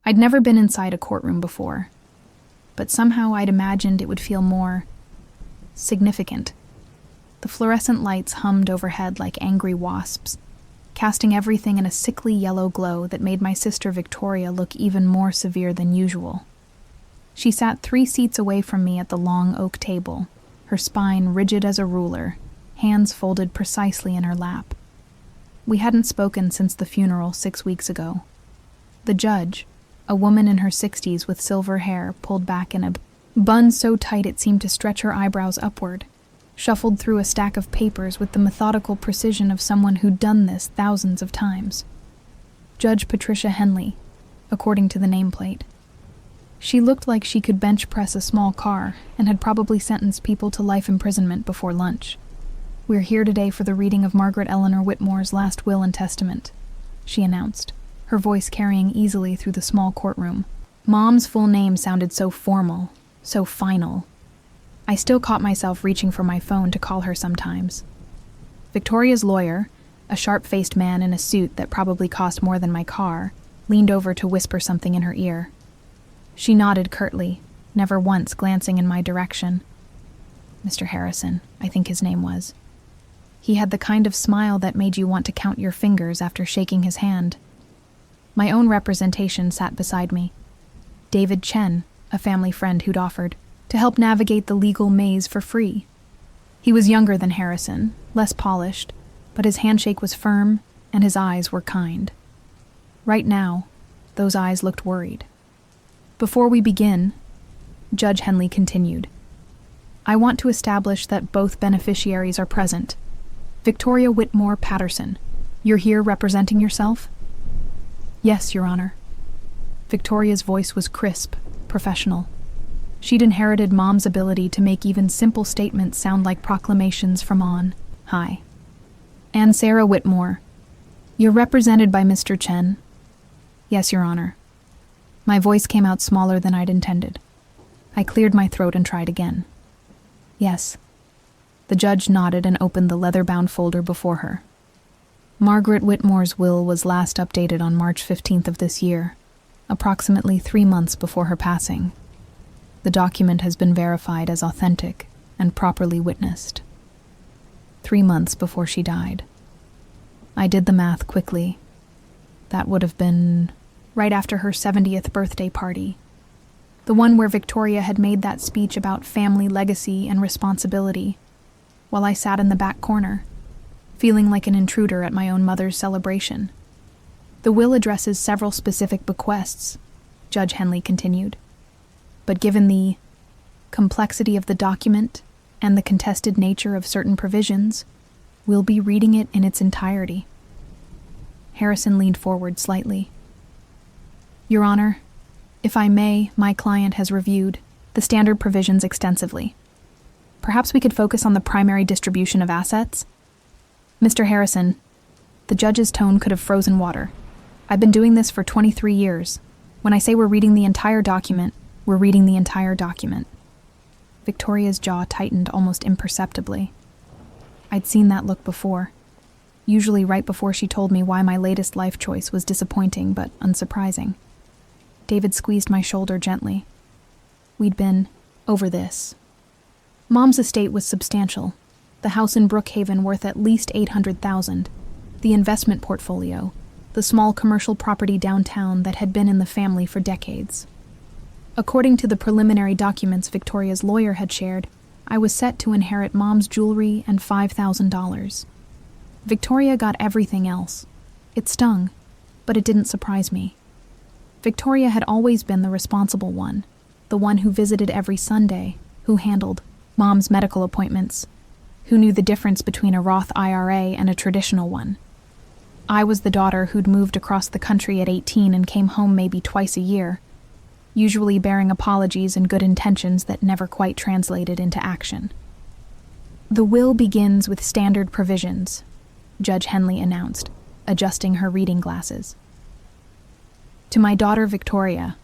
I'd never been inside a courtroom before, but somehow I'd imagined it would feel more significant. The fluorescent lights hummed overhead like angry wasps, casting everything in a sickly yellow glow that made my sister Victoria look even more severe than usual. She sat 3 seats away from me at the long oak table, her spine rigid as a ruler, hands folded precisely in her lap. We hadn't spoken since the funeral 6 weeks ago. The judge, a woman in her 60s with silver hair pulled back in a bun so tight it seemed to stretch her eyebrows upward, shuffled through a stack of papers with the methodical precision of someone who'd done this thousands of times. Judge Patricia Henley, according to the nameplate. She looked like she could bench press a small car and had probably sentenced people to life imprisonment before lunch. "We're here today for the reading of Margaret Eleanor Whitmore's last will and testament," she announced, her voice carrying easily through the small courtroom. Mom's full name sounded so formal, so final. I still caught myself reaching for my phone to call her sometimes. Victoria's lawyer, a sharp-faced man in a suit that probably cost more than my car, leaned over to whisper something in her ear. She nodded curtly, never once glancing in my direction. Mr. Harrison, I think his name was. He had the kind of smile that made you want to count your fingers after shaking his hand. My own representation sat beside me. David Chen, a family friend who'd offered to help navigate the legal maze for free. He was younger than Harrison, less polished, but his handshake was firm and his eyes were kind. Right now, those eyes looked worried. "Before we begin," Judge Henley continued, "I want to establish that both beneficiaries are present. Victoria Whitmore Patterson, you're here representing yourself?" "Yes, Your Honor." Victoria's voice was crisp, professional. She'd inherited Mom's ability to make even simple statements sound like proclamations from on high. "Anne Sarah Whitmore, you're represented by Mr. Chen." "Yes, Your Honor." My voice came out smaller than I'd intended. I cleared my throat and tried again. "Yes." The judge nodded and opened the leather-bound folder before her. Margaret Whitmore's will was last updated on March 15th of this year, approximately 3 months before her passing. The document has been verified as authentic and properly witnessed. 3 months before she died. I did the math quickly. That would have been right after her 70th birthday party. The one where Victoria had made that speech about family legacy and responsibility, while I sat in the back corner, feeling like an intruder at my own mother's celebration. "The will addresses several specific bequests," Judge Henley continued. "But given the complexity of the document and the contested nature of certain provisions, we'll be reading it in its entirety." Harrison leaned forward slightly. "Your Honor, if I may, my client has reviewed the standard provisions extensively. Perhaps we could focus on the primary distribution of assets?" "Mr. Harrison," the judge's tone could have frozen water. "I've been doing this for 23 years. When I say we're reading the entire document, we're reading the entire document." Victoria's jaw tightened almost imperceptibly. I'd seen that look before, usually right before she told me why my latest life choice was disappointing but unsurprising. David squeezed my shoulder gently. We'd been over this. Mom's estate was substantial. The house in Brookhaven worth at least $800,000, the investment portfolio, the small commercial property downtown that had been in the family for decades. According to the preliminary documents Victoria's lawyer had shared, I was set to inherit Mom's jewelry and $5,000. Victoria got everything else. It stung, but it didn't surprise me. Victoria had always been the responsible one, the one who visited every Sunday, who handled Mom's medical appointments, who knew the difference between a Roth IRA and a traditional one. I was the daughter who'd moved across the country at 18 and came home maybe twice a year, usually bearing apologies and good intentions that never quite translated into action. "The will begins with standard provisions," Judge Henley announced, adjusting her reading glasses. "To my daughter Victoria,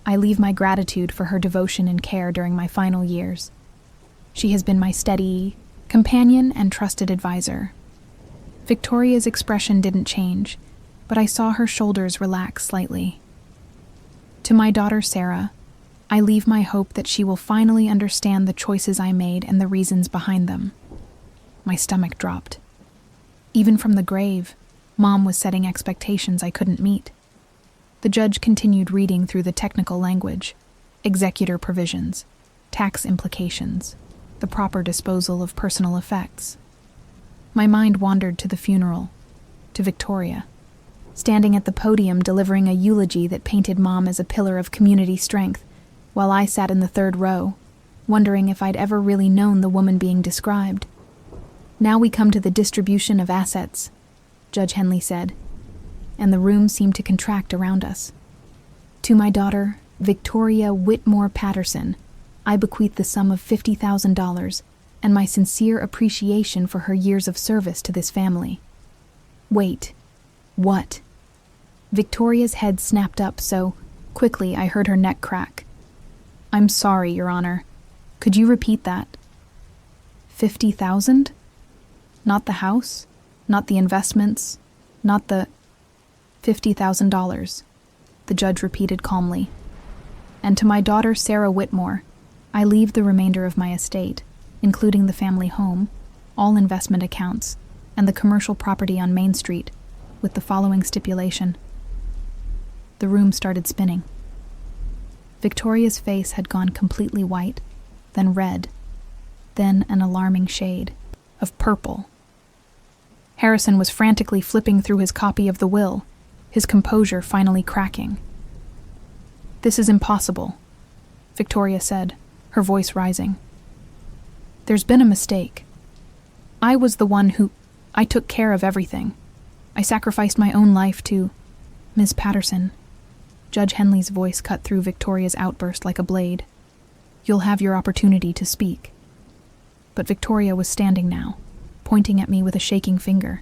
I leave my gratitude for her devotion and care during my final years. She has been my steady companion and trusted advisor." Victoria's expression didn't change, but I saw her shoulders relax slightly. To my daughter Sarah, I leave my hope that she will finally understand the choices I made and the reasons behind them. My stomach dropped. Even from the grave, Mom was setting expectations I couldn't meet. The judge continued reading through the technical language, executor provisions, tax implications, the proper disposal of personal effects. My mind wandered to the funeral, to Victoria, standing at the podium delivering a eulogy that painted Mom as a pillar of community strength, while I sat in the third row, wondering if I'd ever really known the woman being described. Now we come to the distribution of assets, Judge Henley said, and the room seemed to contract around us. To my daughter, Victoria Whitmore Patterson, I bequeath the sum of $50,000 and my sincere appreciation for her years of service to this family. Wait, what? Victoria's head snapped up so quickly I heard her neck crack. I'm sorry, Your Honor. Could you repeat that? 50,000? Not the house? Not the investments? Not the... $50,000, the judge repeated calmly. And to my daughter Sarah Whitmore, I leave the remainder of my estate, including the family home, all investment accounts, and the commercial property on Main Street, with the following stipulation. The room started spinning. Victoria's face had gone completely white, then red, then an alarming shade of purple. Harrison was frantically flipping through his copy of the will, his composure finally cracking. This is impossible, Victoria said, her voice rising. There's been a mistake. I was the one who... I took care of everything. I sacrificed my own life to... Ms. Patterson. Judge Henley's voice cut through Victoria's outburst like a blade. You'll have your opportunity to speak. But Victoria was standing now, pointing at me with a shaking finger.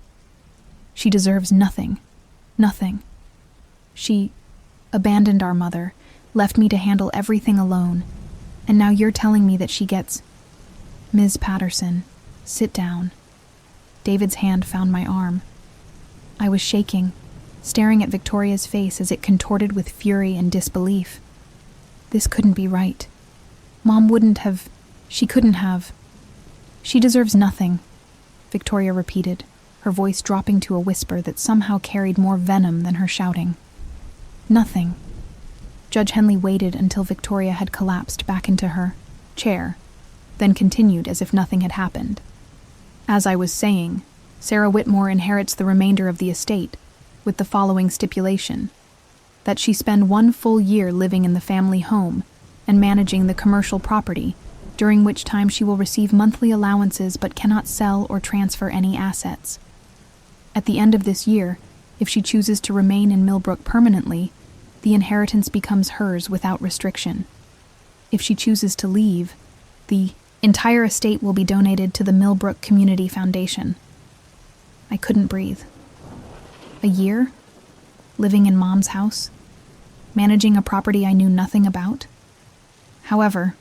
She deserves nothing. Nothing. She abandoned our mother, left me to handle everything alone, and now you're telling me that she gets... Ms. Patterson, sit down. David's hand found my arm. I was shaking, staring at Victoria's face as it contorted with fury and disbelief. This couldn't be right. Mom wouldn't have... She couldn't have... She deserves nothing, Victoria repeated, her voice dropping to a whisper that somehow carried more venom than her shouting. Nothing. Judge Henley waited until Victoria had collapsed back into her chair, then continued as if nothing had happened. As I was saying, Sarah Whitmore inherits the remainder of the estate, with the following stipulation: that she spend 1 full year living in the family home and managing the commercial property, during which time she will receive monthly allowances but cannot sell or transfer any assets. At the end of this year, if she chooses to remain in Millbrook permanently, the inheritance becomes hers without restriction. If she chooses to leave, the entire estate will be donated to the Millbrook Community Foundation. I couldn't breathe. A year? Living in Mom's house? Managing a property I knew nothing about? However,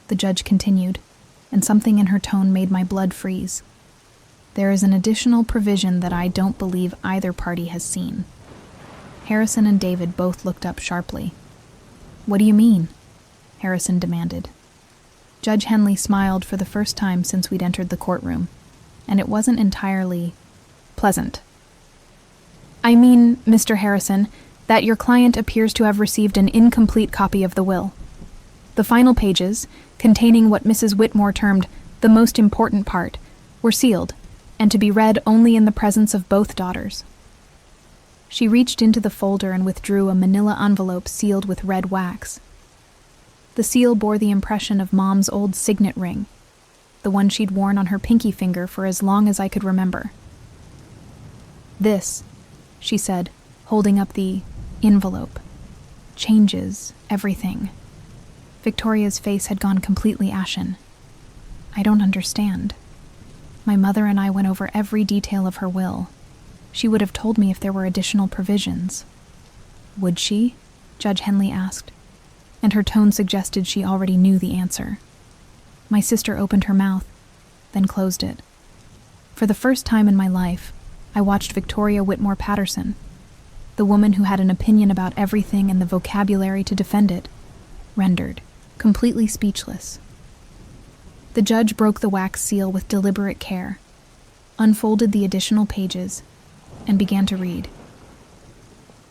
the judge continued, and something in her tone made my blood freeze. There is an additional provision that I don't believe either party has seen. Harrison and David both looked up sharply. What do you mean? Harrison demanded. Judge Henley smiled for the first time since we'd entered the courtroom, and it wasn't entirely pleasant. I mean, Mr. Harrison, that your client appears to have received an incomplete copy of the will. The final pages, containing what Mrs. Whitmore termed the most important part, were sealed, and to be read only in the presence of both daughters. She reached into the folder and withdrew a manila envelope sealed with red wax. The seal bore the impression of Mom's old signet ring, the one she'd worn on her pinky finger for as long as I could remember. This, she said, holding up the envelope, changes everything. Victoria's face had gone completely ashen. I don't understand. My mother and I went over every detail of her will. She would have told me if there were additional provisions. Would she? Judge Henley asked, and her tone suggested she already knew the answer. My sister opened her mouth, then closed it. For the first time in my life, I watched Victoria Whitmore Patterson, the woman who had an opinion about everything and the vocabulary to defend it, rendered, completely speechless. The judge broke the wax seal with deliberate care, unfolded the additional pages, and began to read.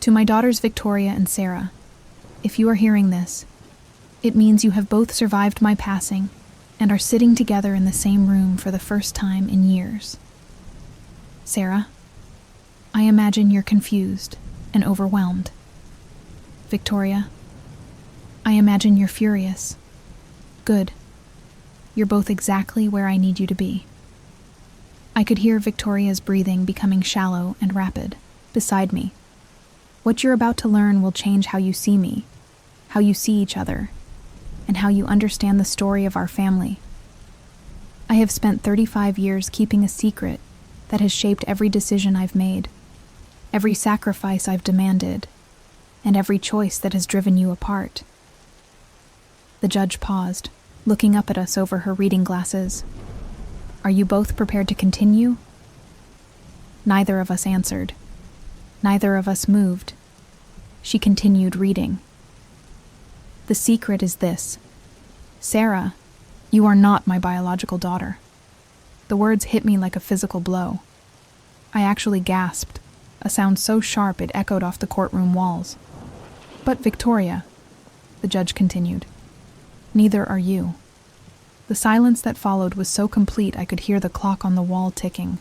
To my daughters Victoria and Sarah, if you are hearing this, it means you have both survived my passing and are sitting together in the same room for the first time in years. Sarah, I imagine you're confused and overwhelmed. Victoria, I imagine you're furious. Good. You're both exactly where I need you to be. I could hear Victoria's breathing becoming shallow and rapid beside me. What you're about to learn will change how you see me, how you see each other, and how you understand the story of our family. I have spent 35 years keeping a secret that has shaped every decision I've made, every sacrifice I've demanded, and every choice that has driven you apart. The judge paused, looking up at us over her reading glasses. Are you both prepared to continue? Neither of us answered. Neither of us moved. She continued reading. The secret is this. Sarah, you are not my biological daughter. The words hit me like a physical blow. I actually gasped, a sound so sharp it echoed off the courtroom walls. But Victoria, the judge continued, neither are you. The silence that followed was so complete I could hear the clock on the wall ticking,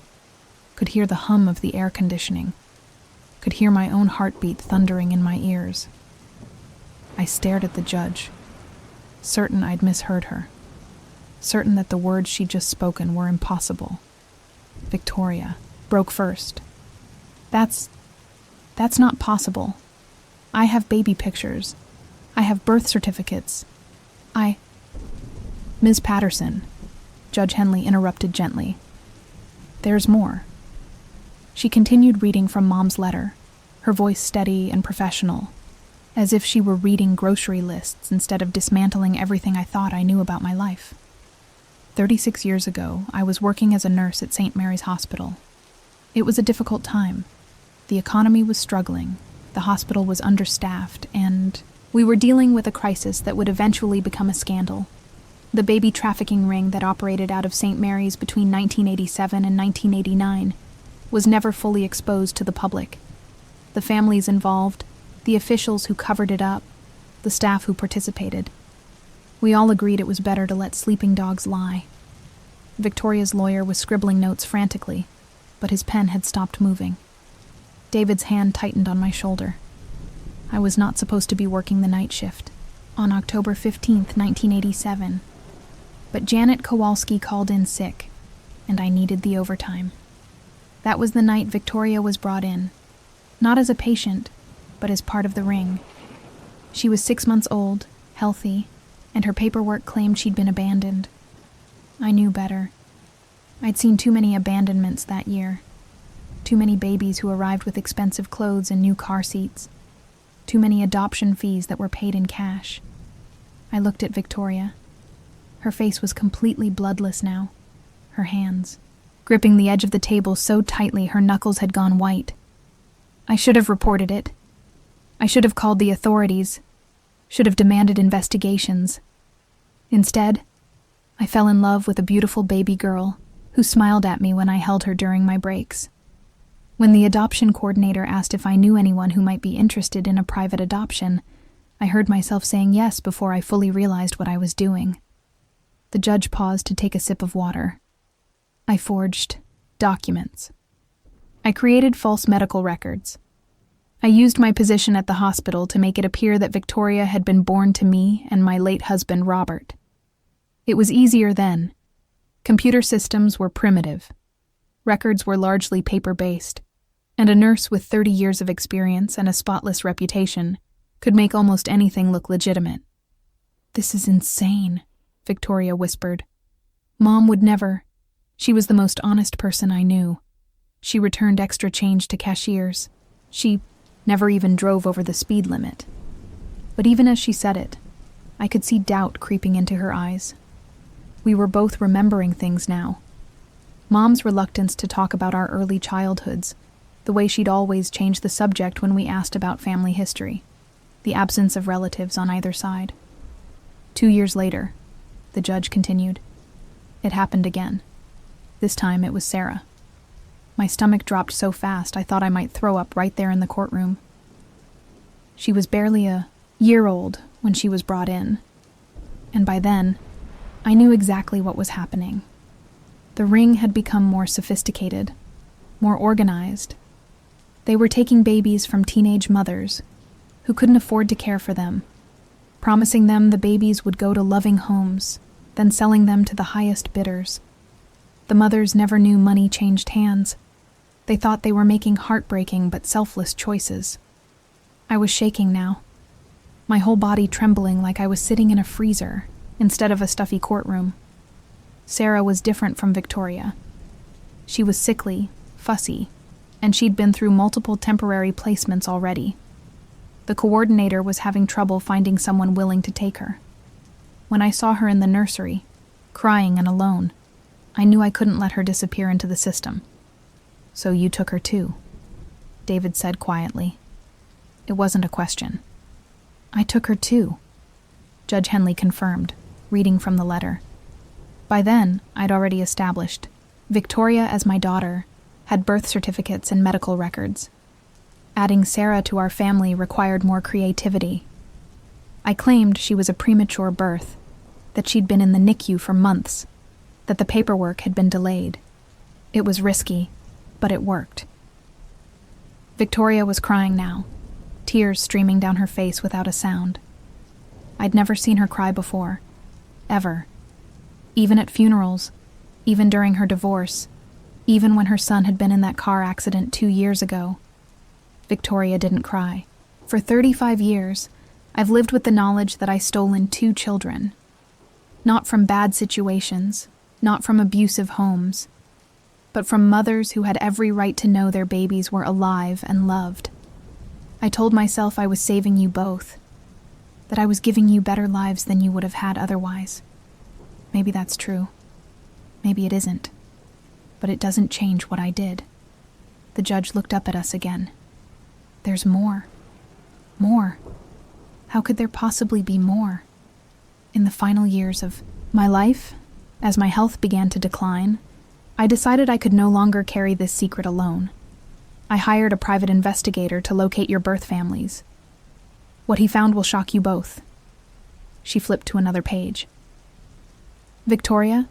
could hear the hum of the air conditioning, could hear my own heartbeat thundering in my ears. I stared at the judge, certain I'd misheard her, certain that the words she'd just spoken were impossible. Victoria broke first. That's not possible. I have baby pictures. I have birth certificates. Ms. Patterson, Judge Henley interrupted gently. There's more. She continued reading from Mom's letter, her voice steady and professional, as if she were reading grocery lists instead of dismantling everything I thought I knew about my life. 36 years ago, I was working as a nurse at St. Mary's Hospital. It was a difficult time. The economy was struggling, the hospital was understaffed, and we were dealing with a crisis that would eventually become a scandal. The baby trafficking ring that operated out of St. Mary's between 1987 and 1989 was never fully exposed to the public. The families involved, the officials who covered it up, the staff who participated. We all agreed it was better to let sleeping dogs lie. Victoria's lawyer was scribbling notes frantically, but his pen had stopped moving. David's hand tightened on my shoulder. I was not supposed to be working the night shift on October 15th, 1987. But Janet Kowalski called in sick, and I needed the overtime. That was the night Victoria was brought in, not as a patient, but as part of the ring. She was 6 months old, healthy, and her paperwork claimed she'd been abandoned. I knew better. I'd seen too many abandonments that year. Too many babies who arrived with expensive clothes and new car seats. Too many adoption fees that were paid in cash. I looked at Victoria. Her face was completely bloodless now. Her hands, gripping the edge of the table so tightly her knuckles had gone white. I should have reported it. I should have called the authorities. Should have demanded investigations. Instead, I fell in love with a beautiful baby girl who smiled at me when I held her during my breaks. When the adoption coordinator asked if I knew anyone who might be interested in a private adoption, I heard myself saying yes before I fully realized what I was doing. The judge paused to take a sip of water. I forged documents. I created false medical records. I used my position at the hospital to make it appear that Victoria had been born to me and my late husband, Robert. It was easier then. Computer systems were primitive. Records were largely paper-based, and a nurse with 30 years of experience and a spotless reputation could make almost anything look legitimate. "This is insane," Victoria whispered. "Mom would never. She was the most honest person I knew. She returned extra change to cashiers. She never even drove over the speed limit." But even as she said it, I could see doubt creeping into her eyes. We were both remembering things now. Mom's reluctance to talk about our early childhoods, The way she'd always change the subject when we asked about family history, the absence of relatives on either side. 2 years later, the judge continued, it happened again. This time it was Sarah. My stomach dropped so fast I thought I might throw up right there in the courtroom. She was barely a year old when she was brought in, and by then, I knew exactly what was happening. The ring had become more sophisticated, more organized. They were taking babies from teenage mothers who couldn't afford to care for them, promising them the babies would go to loving homes, then selling them to the highest bidders. The mothers never knew money changed hands. They thought they were making heartbreaking but selfless choices. I was shaking now, my whole body trembling like I was sitting in a freezer instead of a stuffy courtroom. Sarah was different from Victoria. She was sickly, fussy, and she'd been through multiple temporary placements already. The coordinator was having trouble finding someone willing to take her. When I saw her in the nursery, crying and alone, I knew I couldn't let her disappear into the system. So you took her too, David said quietly. It wasn't a question. I took her too, Judge Henley confirmed, reading from the letter. By then, I'd already established Victoria as my daughter, had birth certificates and medical records. Adding Sarah to our family required more creativity. I claimed she was a premature birth, that she'd been in the NICU for months, that the paperwork had been delayed. It was risky, but it worked. Victoria was crying now, tears streaming down her face without a sound. I'd never seen her cry before, ever. Even at funerals, even during her divorce, even when her son had been in that car accident 2 years ago. Victoria didn't cry. For 35 years, I've lived with the knowledge that I stolen 2 children. Not from bad situations, not from abusive homes, but from mothers who had every right to know their babies were alive and loved. I told myself I was saving you both, that I was giving you better lives than you would have had otherwise. Maybe that's true. Maybe it isn't. But it doesn't change what I did. The judge looked up at us again. There's more. More. How could there possibly be more? In the final years of my life, as my health began to decline, I decided I could no longer carry this secret alone. I hired a private investigator to locate your birth families. What he found will shock you both. She flipped to another page. Victoria,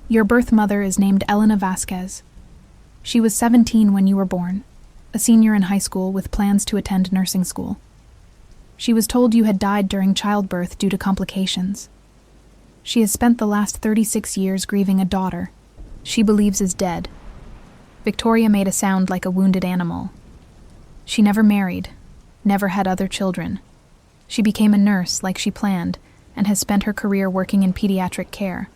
your birth mother is named Elena Vasquez. She was 17 when you were born, a senior in high school with plans to attend nursing school. She was told you had died during childbirth due to complications. She has spent the last 36 years grieving a daughter she believes is dead. Victoria made a sound like a wounded animal. She never married, never had other children. She became a nurse like she planned and has spent her career working in pediatric care.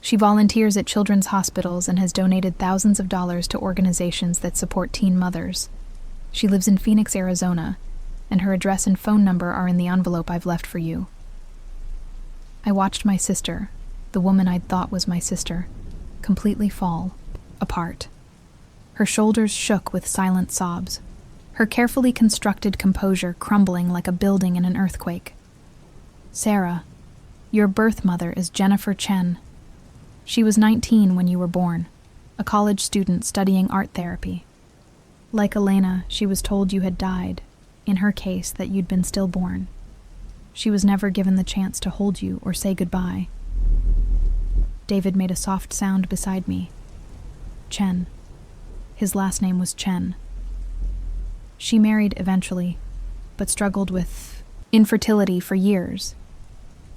She volunteers at children's hospitals and has donated thousands of dollars to organizations that support teen mothers. She lives in Phoenix, Arizona, and her address and phone number are in the envelope I've left for you. I watched my sister, the woman I'd thought was my sister, completely fall apart. Her shoulders shook with silent sobs, her carefully constructed composure crumbling like a building in an earthquake. Sarah, your birth mother is Jennifer Chen. She was 19 when you were born, a college student studying art therapy. Like Elena, she was told you had died, in her case that you'd been stillborn. She was never given the chance to hold you or say goodbye. David made a soft sound beside me. Chen. His last name was Chen. She married eventually, but struggled with infertility for years.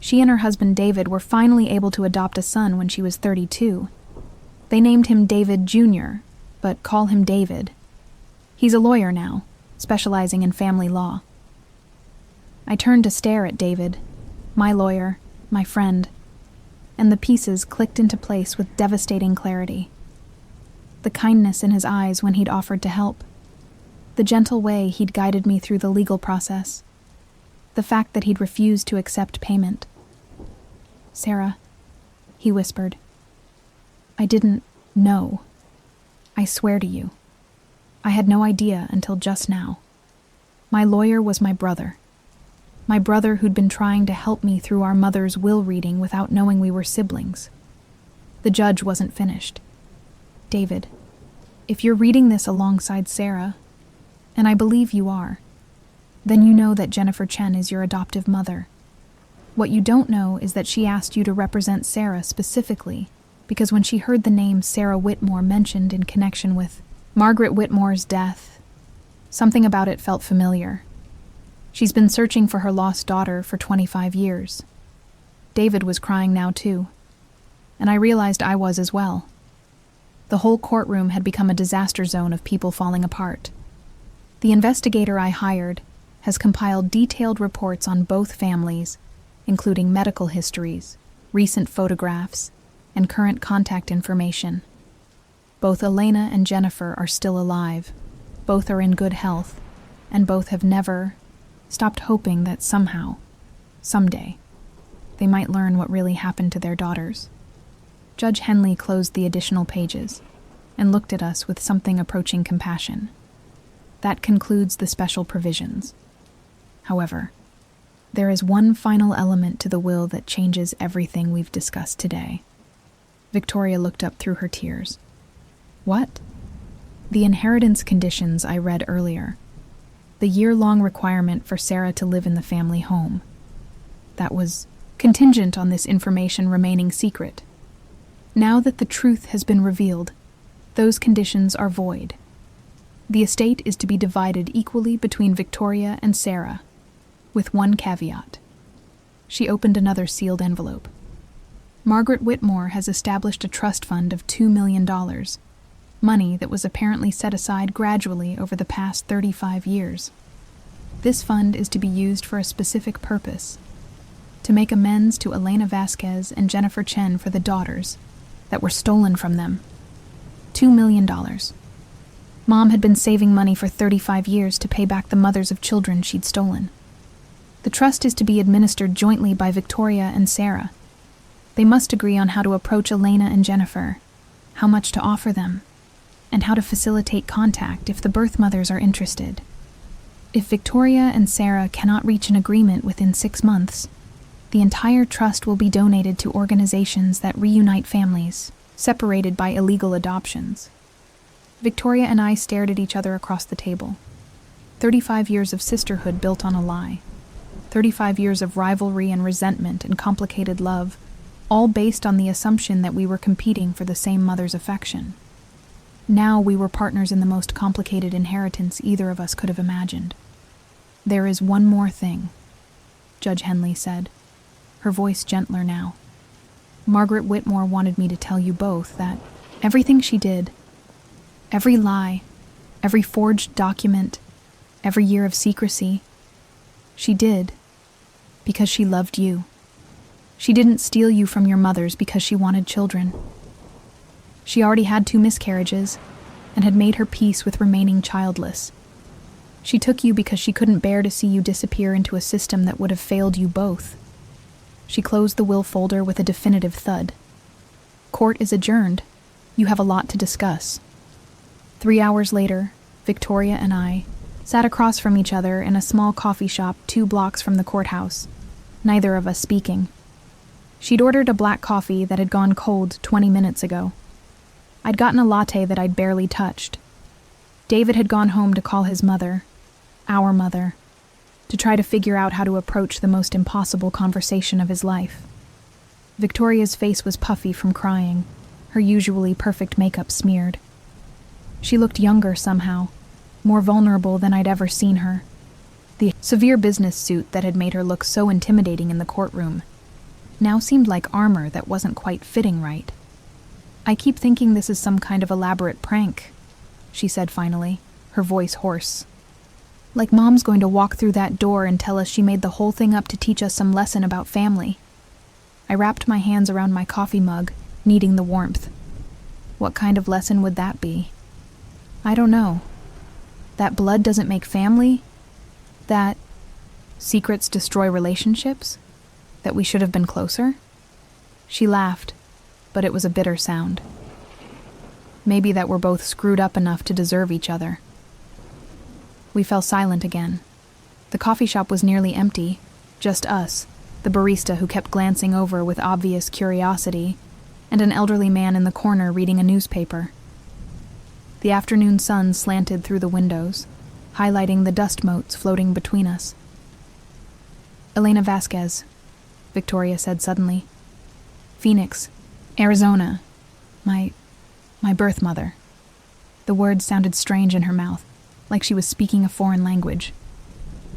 She and her husband David were finally able to adopt a son when she was 32. They named him David Jr., but call him David. He's a lawyer now, specializing in family law. I turned to stare at David, my lawyer, my friend, and the pieces clicked into place with devastating clarity. The kindness in his eyes when he'd offered to help. The gentle way he'd guided me through the legal process. The fact that he'd refused to accept payment. Sarah, he whispered. I didn't know. I swear to you. I had no idea until just now. My lawyer was my brother. My brother who'd been trying to help me through our mother's will reading without knowing we were siblings. The judge wasn't finished. David, if you're reading this alongside Sarah, and I believe you are, then you know that Jennifer Chen is your adoptive mother. What you don't know is that she asked you to represent Sarah specifically because when she heard the name Sarah Whitmore mentioned in connection with Margaret Whitmore's death, something about it felt familiar. She's been searching for her lost daughter for 25 years. David was crying now too, and I realized I was as well. The whole courtroom had become a disaster zone of people falling apart. The investigator I hired has compiled detailed reports on both families, including medical histories, recent photographs, and current contact information. Both Elena and Jennifer are still alive, both are in good health, and both have never stopped hoping that somehow, someday, they might learn what really happened to their daughters. Judge Henley closed the additional pages and looked at us with something approaching compassion. That concludes the special provisions. However, there is one final element to the will that changes everything we've discussed today. Victoria looked up through her tears. What? The inheritance conditions I read earlier. The year-long requirement for Sarah to live in the family home. That was contingent on this information remaining secret. Now that the truth has been revealed, those conditions are void. The estate is to be divided equally between Victoria and Sarah, with one caveat. She opened another sealed envelope. Margaret Whitmore has established a trust fund of $2 million, money that was apparently set aside gradually over the past 35 years. This fund is to be used for a specific purpose, to make amends to Elena Vasquez and Jennifer Chen for the daughters that were stolen from them. $2 million. Mom had been saving money for 35 years to pay back the mothers of children she'd stolen. The trust is to be administered jointly by Victoria and Sarah. They must agree on how to approach Elena and Jennifer, how much to offer them, and how to facilitate contact if the birth mothers are interested. If Victoria and Sarah cannot reach an agreement within 6 months, the entire trust will be donated to organizations that reunite families, separated by illegal adoptions. Victoria and I stared at each other across the table. 35 years of sisterhood built on a lie. 35 years of rivalry and resentment and complicated love, all based on the assumption that we were competing for the same mother's affection. Now we were partners in the most complicated inheritance either of us could have imagined. There is one more thing, Judge Henley said, her voice gentler now. Margaret Whitmore wanted me to tell you both that everything she did, every lie, every forged document, every year of secrecy, she did because she loved you. She didn't steal you from your mothers because she wanted children. She already had 2 miscarriages and had made her peace with remaining childless. She took you because she couldn't bear to see you disappear into a system that would have failed you both. She closed the will folder with a definitive thud. Court is adjourned. You have a lot to discuss. 3 hours later, Victoria and I sat across from each other in a small coffee shop 2 blocks from the courthouse, neither of us speaking. She'd ordered a black coffee that had gone cold 20 minutes ago. I'd gotten a latte that I'd barely touched. David had gone home to call his mother, our mother, to try to figure out how to approach the most impossible conversation of his life. Victoria's face was puffy from crying, her usually perfect makeup smeared. She looked younger somehow, more vulnerable than I'd ever seen her. The severe business suit that had made her look so intimidating in the courtroom now seemed like armor that wasn't quite fitting right. I keep thinking this is some kind of elaborate prank, she said finally, her voice hoarse. Like Mom's going to walk through that door and tell us she made the whole thing up to teach us some lesson about family. I wrapped my hands around my coffee mug, needing the warmth. What kind of lesson would that be? I don't know. That blood doesn't make family? That secrets destroy relationships? That we should have been closer? She laughed, but it was a bitter sound. Maybe that we're both screwed up enough to deserve each other. We fell silent again. The coffee shop was nearly empty, just us, the barista who kept glancing over with obvious curiosity, and an elderly man in the corner reading a newspaper. The afternoon sun slanted through the windows, highlighting the dust motes floating between us. Elena Vasquez, Victoria said suddenly. Phoenix, Arizona. My birth mother. The words sounded strange in her mouth, like she was speaking a foreign language.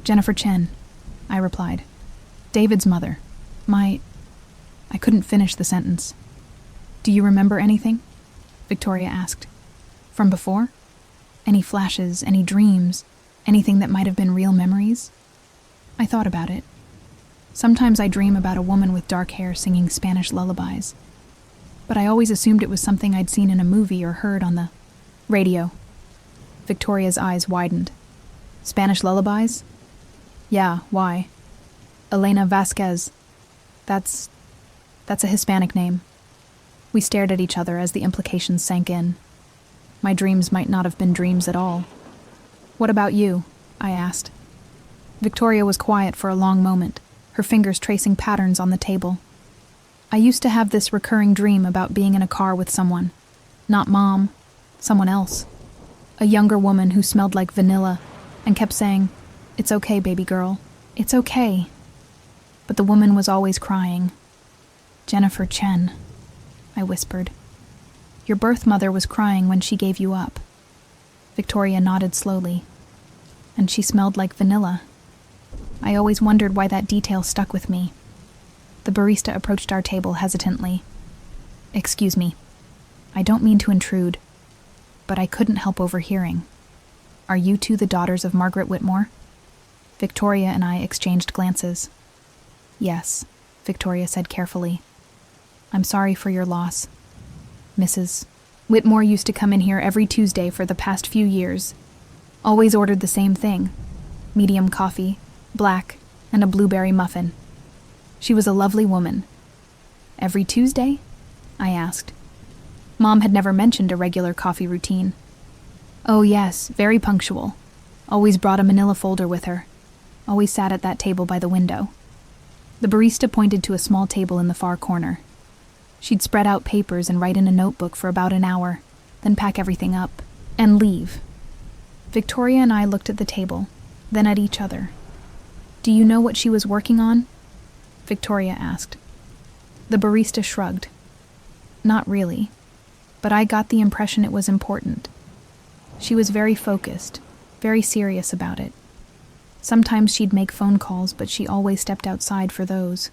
Jennifer Chen, I replied. David's mother. I couldn't finish the sentence. Do you remember anything? Victoria asked. From before? Any flashes, any dreams, anything that might have been real memories? I thought about it. Sometimes I dream about a woman with dark hair singing Spanish lullabies. But I always assumed it was something I'd seen in a movie or heard on the radio. Victoria's eyes widened. Spanish lullabies? Yeah, why? Elena Vasquez. That's a Hispanic name. We stared at each other as the implications sank in. My dreams might not have been dreams at all. What about you? I asked. Victoria was quiet for a long moment, her fingers tracing patterns on the table. I used to have this recurring dream about being in a car with someone. Not Mom, someone else. A younger woman who smelled like vanilla and kept saying, "It's okay, baby girl. It's okay." But the woman was always crying. Jennifer Chen, I whispered. Your birth mother was crying when she gave you up. Victoria nodded slowly. And she smelled like vanilla. I always wondered why that detail stuck with me. The barista approached our table hesitantly. Excuse me. I don't mean to intrude, but I couldn't help overhearing. Are you two the daughters of Margaret Whitmore? Victoria and I exchanged glances. Yes, Victoria said carefully. I'm sorry for your loss. Mrs. Whitmore used to come in here every Tuesday for the past few years. Always ordered the same thing. Medium coffee, black, and a blueberry muffin. She was a lovely woman. Every Tuesday? I asked. Mom had never mentioned a regular coffee routine. Oh yes, very punctual. Always brought a manila folder with her. Always sat at that table by the window. The barista pointed to a small table in the far corner. She'd spread out papers and write in a notebook for about an hour, then pack everything up and leave. Victoria and I looked at the table, then at each other. Do you know what she was working on? Victoria asked. The barista shrugged. Not really, but I got the impression it was important. She was very focused, very serious about it. Sometimes she'd make phone calls, but she always stepped outside for those.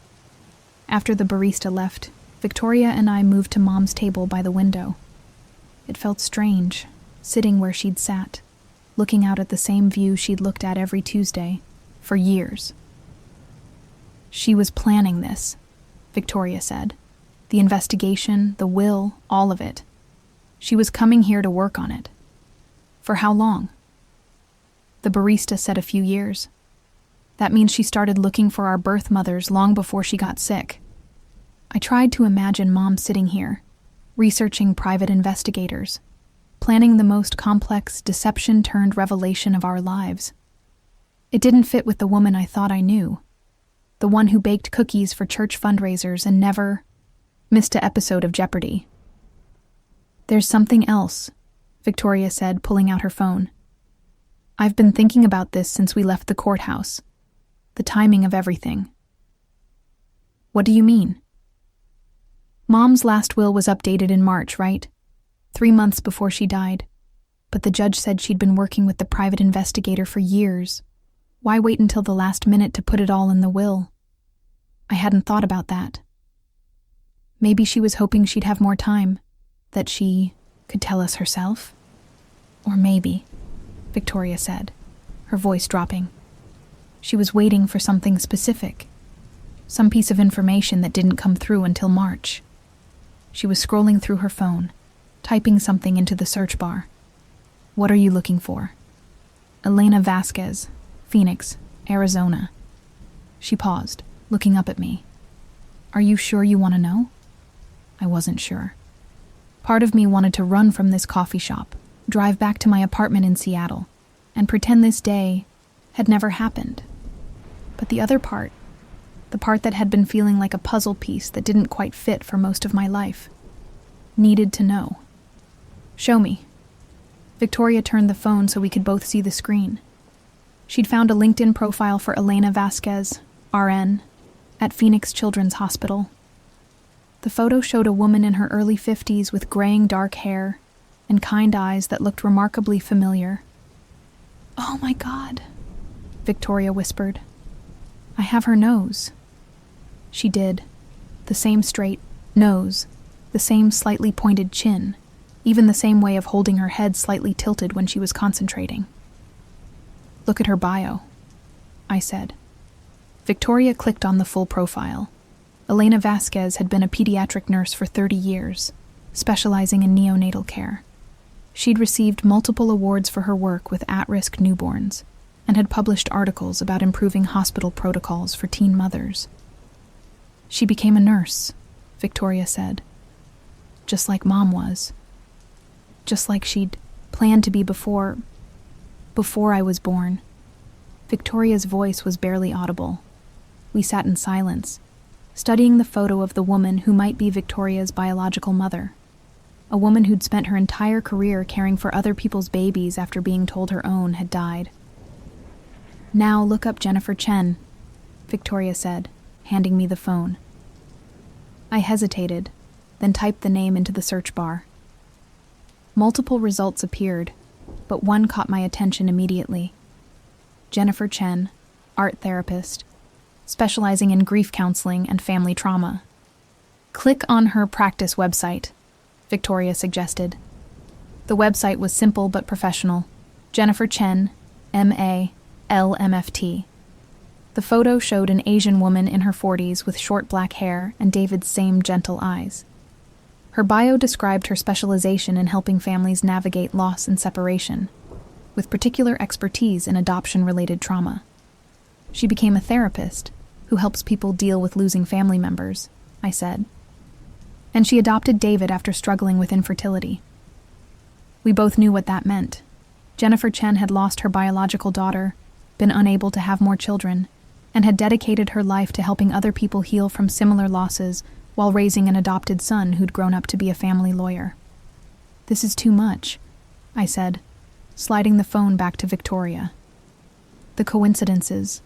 After the barista left, Victoria and I moved to Mom's table by the window. It felt strange, sitting where she'd sat, looking out at the same view she'd looked at every Tuesday, for years. She was planning this, Victoria said. The investigation, the will, all of it. She was coming here to work on it. For how long? The barista said a few years. That means she started looking for our birth mothers long before she got sick. I tried to imagine Mom sitting here, researching private investigators, planning the most complex deception-turned-revelation of our lives. It didn't fit with the woman I thought I knew, the one who baked cookies for church fundraisers and never missed an episode of Jeopardy. There's something else, Victoria said, pulling out her phone. I've been thinking about this since we left the courthouse. The timing of everything. What do you mean? Mom's last will was updated in March, right? 3 months before she died. But the judge said she'd been working with the private investigator for years. Why wait until the last minute to put it all in the will? I hadn't thought about that. Maybe she was hoping she'd have more time, that she could tell us herself? Or maybe, Victoria said, her voice dropping. She was waiting for something specific, some piece of information that didn't come through until March. She was scrolling through her phone, typing something into the search bar. What are you looking for? Elena Vasquez, Phoenix, Arizona. She paused, looking up at me. Are you sure you want to know? I wasn't sure. Part of me wanted to run from this coffee shop, drive back to my apartment in Seattle, and pretend this day had never happened. But the other part, the part that had been feeling like a puzzle piece that didn't quite fit for most of my life, needed to know. "Show me." Victoria turned the phone so we could both see the screen. She'd found a LinkedIn profile for Elena Vasquez, RN, at Phoenix Children's Hospital. The photo showed a woman in her early 50s with graying dark hair and kind eyes that looked remarkably familiar. "Oh my God," Victoria whispered. "I have her nose." She did. The same straight nose, the same slightly pointed chin, even the same way of holding her head slightly tilted when she was concentrating. "Look at her bio," I said. Victoria clicked on the full profile. Elena Vasquez had been a pediatric nurse for 30 years, specializing in neonatal care. She'd received multiple awards for her work with at-risk newborns and had published articles about improving hospital protocols for teen mothers. "She became a nurse," Victoria said. "Just like Mom was. Just like she'd planned to be before I was born." Victoria's voice was barely audible. We sat in silence, studying the photo of the woman who might be Victoria's biological mother, a woman who'd spent her entire career caring for other people's babies after being told her own had died. "Now look up Jennifer Chen," Victoria said, handing me the phone. I hesitated, then typed the name into the search bar. Multiple results appeared, but one caught my attention immediately. Jennifer Chen, art therapist, specializing in grief counseling and family trauma. "Click on her practice website," Victoria suggested. The website was simple but professional. Jennifer Chen, M.A., LMFT. The photo showed an Asian woman in her 40s with short black hair and David's same gentle eyes. Her bio described her specialization in helping families navigate loss and separation, with particular expertise in adoption-related trauma. She became a therapist who helps people deal with losing family members, I said. And she adopted David after struggling with infertility. We both knew what that meant. Jennifer Chen had lost her biological daughter, been unable to have more children, and had dedicated her life to helping other people heal from similar losses while raising an adopted son who'd grown up to be a family lawyer. "This is too much," I said, sliding the phone back to Victoria. The coincidences,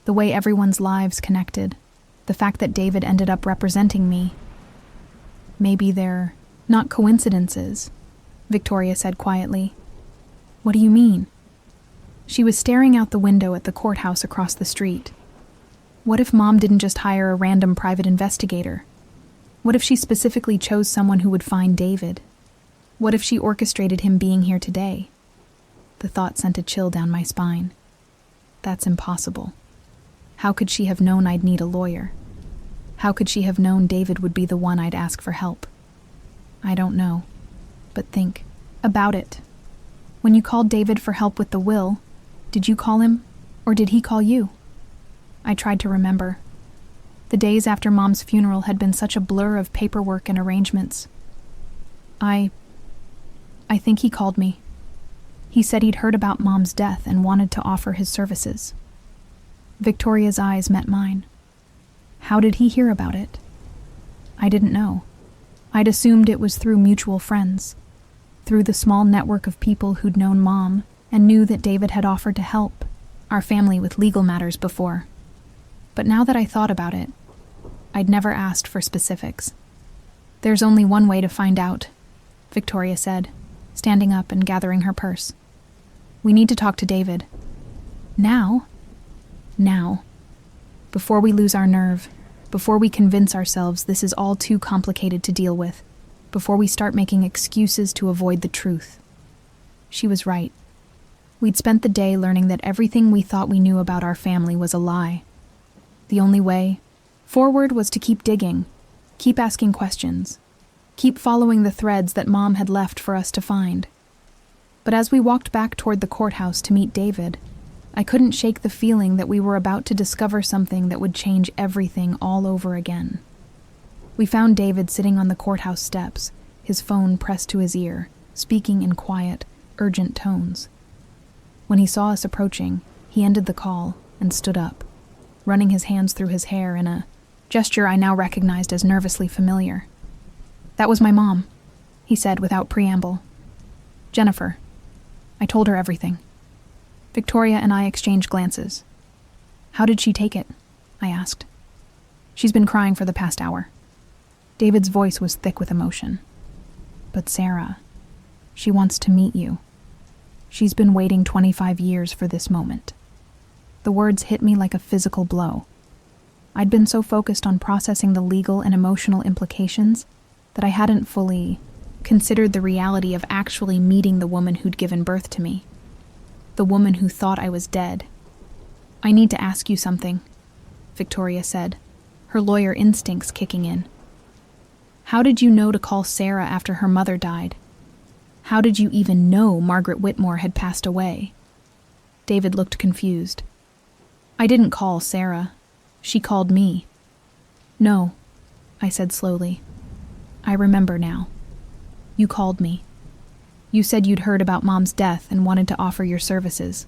the way everyone's lives connected, the fact that David ended up representing me. "Maybe they're not coincidences," Victoria said quietly. "What do you mean?" She was staring out the window at the courthouse across the street. What if Mom didn't just hire a random private investigator? What if she specifically chose someone who would find David? What if she orchestrated him being here today? The thought sent a chill down my spine. That's impossible. How could she have known I'd need a lawyer? How could she have known David would be the one I'd ask for help? I don't know, but think about it. When you called David for help with the will, did you call him, or did he call you? I tried to remember. The days after Mom's funeral had been such a blur of paperwork and arrangements. I think he called me. He said he'd heard about Mom's death and wanted to offer his services. Victoria's eyes met mine. How did he hear about it? I didn't know. I'd assumed it was through mutual friends, through the small network of people who'd known Mom and knew that David had offered to help our family with legal matters before. But now that I thought about it, I'd never asked for specifics. "There's only one way to find out," Victoria said, standing up and gathering her purse. "We need to talk to David. Now? Now. Before we lose our nerve, before we convince ourselves this is all too complicated to deal with, before we start making excuses to avoid the truth." She was right. We'd spent the day learning that everything we thought we knew about our family was a lie. The only way forward was to keep digging, keep asking questions, keep following the threads that Mom had left for us to find. But as we walked back toward the courthouse to meet David, I couldn't shake the feeling that we were about to discover something that would change everything all over again. We found David sitting on the courthouse steps, his phone pressed to his ear, speaking in quiet, urgent tones. When he saw us approaching, he ended the call and stood up, running his hands through his hair in a gesture I now recognized as nervously familiar. "That was my mom," he said without preamble. "Jennifer." I told her everything. Victoria and I exchanged glances. "How did she take it?" I asked. "She's been crying for the past hour." David's voice was thick with emotion. "But Sarah, she wants to meet you. She's been waiting 25 years for this moment." The words hit me like a physical blow. I'd been so focused on processing the legal and emotional implications that I hadn't fully considered the reality of actually meeting the woman who'd given birth to me. The woman who thought I was dead. "I need to ask you something," Victoria said, her lawyer instincts kicking in. "How did you know to call Sarah after her mother died? How did you even know Margaret Whitmore had passed away?" David looked confused. "I didn't call Sarah. She called me." "No," I said slowly. "I remember now. You called me. You said you'd heard about Mom's death and wanted to offer your services."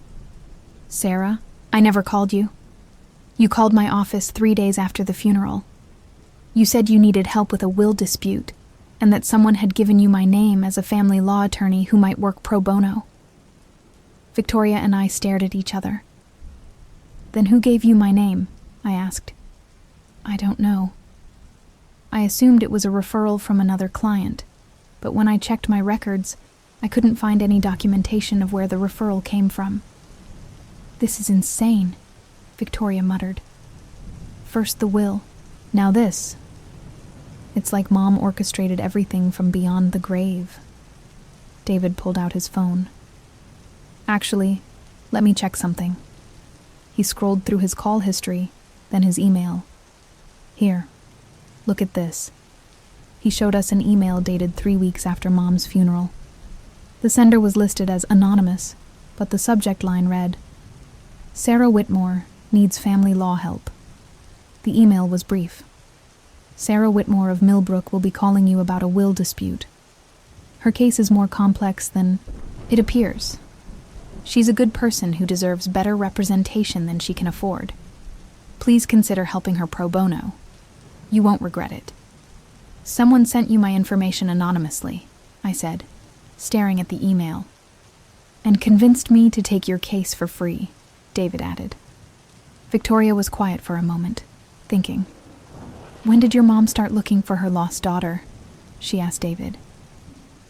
"Sarah, I never called you. You called my office 3 days after the funeral. You said you needed help with a will dispute, and that someone had given you my name as a family law attorney who might work pro bono." Victoria and I stared at each other. "Then who gave you my name?" I asked. "I don't know. I assumed it was a referral from another client, but when I checked my records, I couldn't find any documentation of where the referral came from." "This is insane," Victoria muttered. "First the will, now this. It's like Mom orchestrated everything from beyond the grave." David pulled out his phone. "Actually, let me check something." He scrolled through his call history, then his email. "Here, look at this." He showed us an email dated 3 weeks after Mom's funeral. The sender was listed as anonymous, but the subject line read, "Sarah Whitmore needs family law help." The email was brief. "Sarah Whitmore of Millbrook will be calling you about a will dispute. Her case is more complex than it appears. She's a good person who deserves better representation than she can afford. Please consider helping her pro bono. You won't regret it." "Someone sent you my information anonymously," I said, staring at the email. "And convinced me to take your case for free," David added. Victoria was quiet for a moment, thinking. "When did your mom start looking for her lost daughter?" she asked David.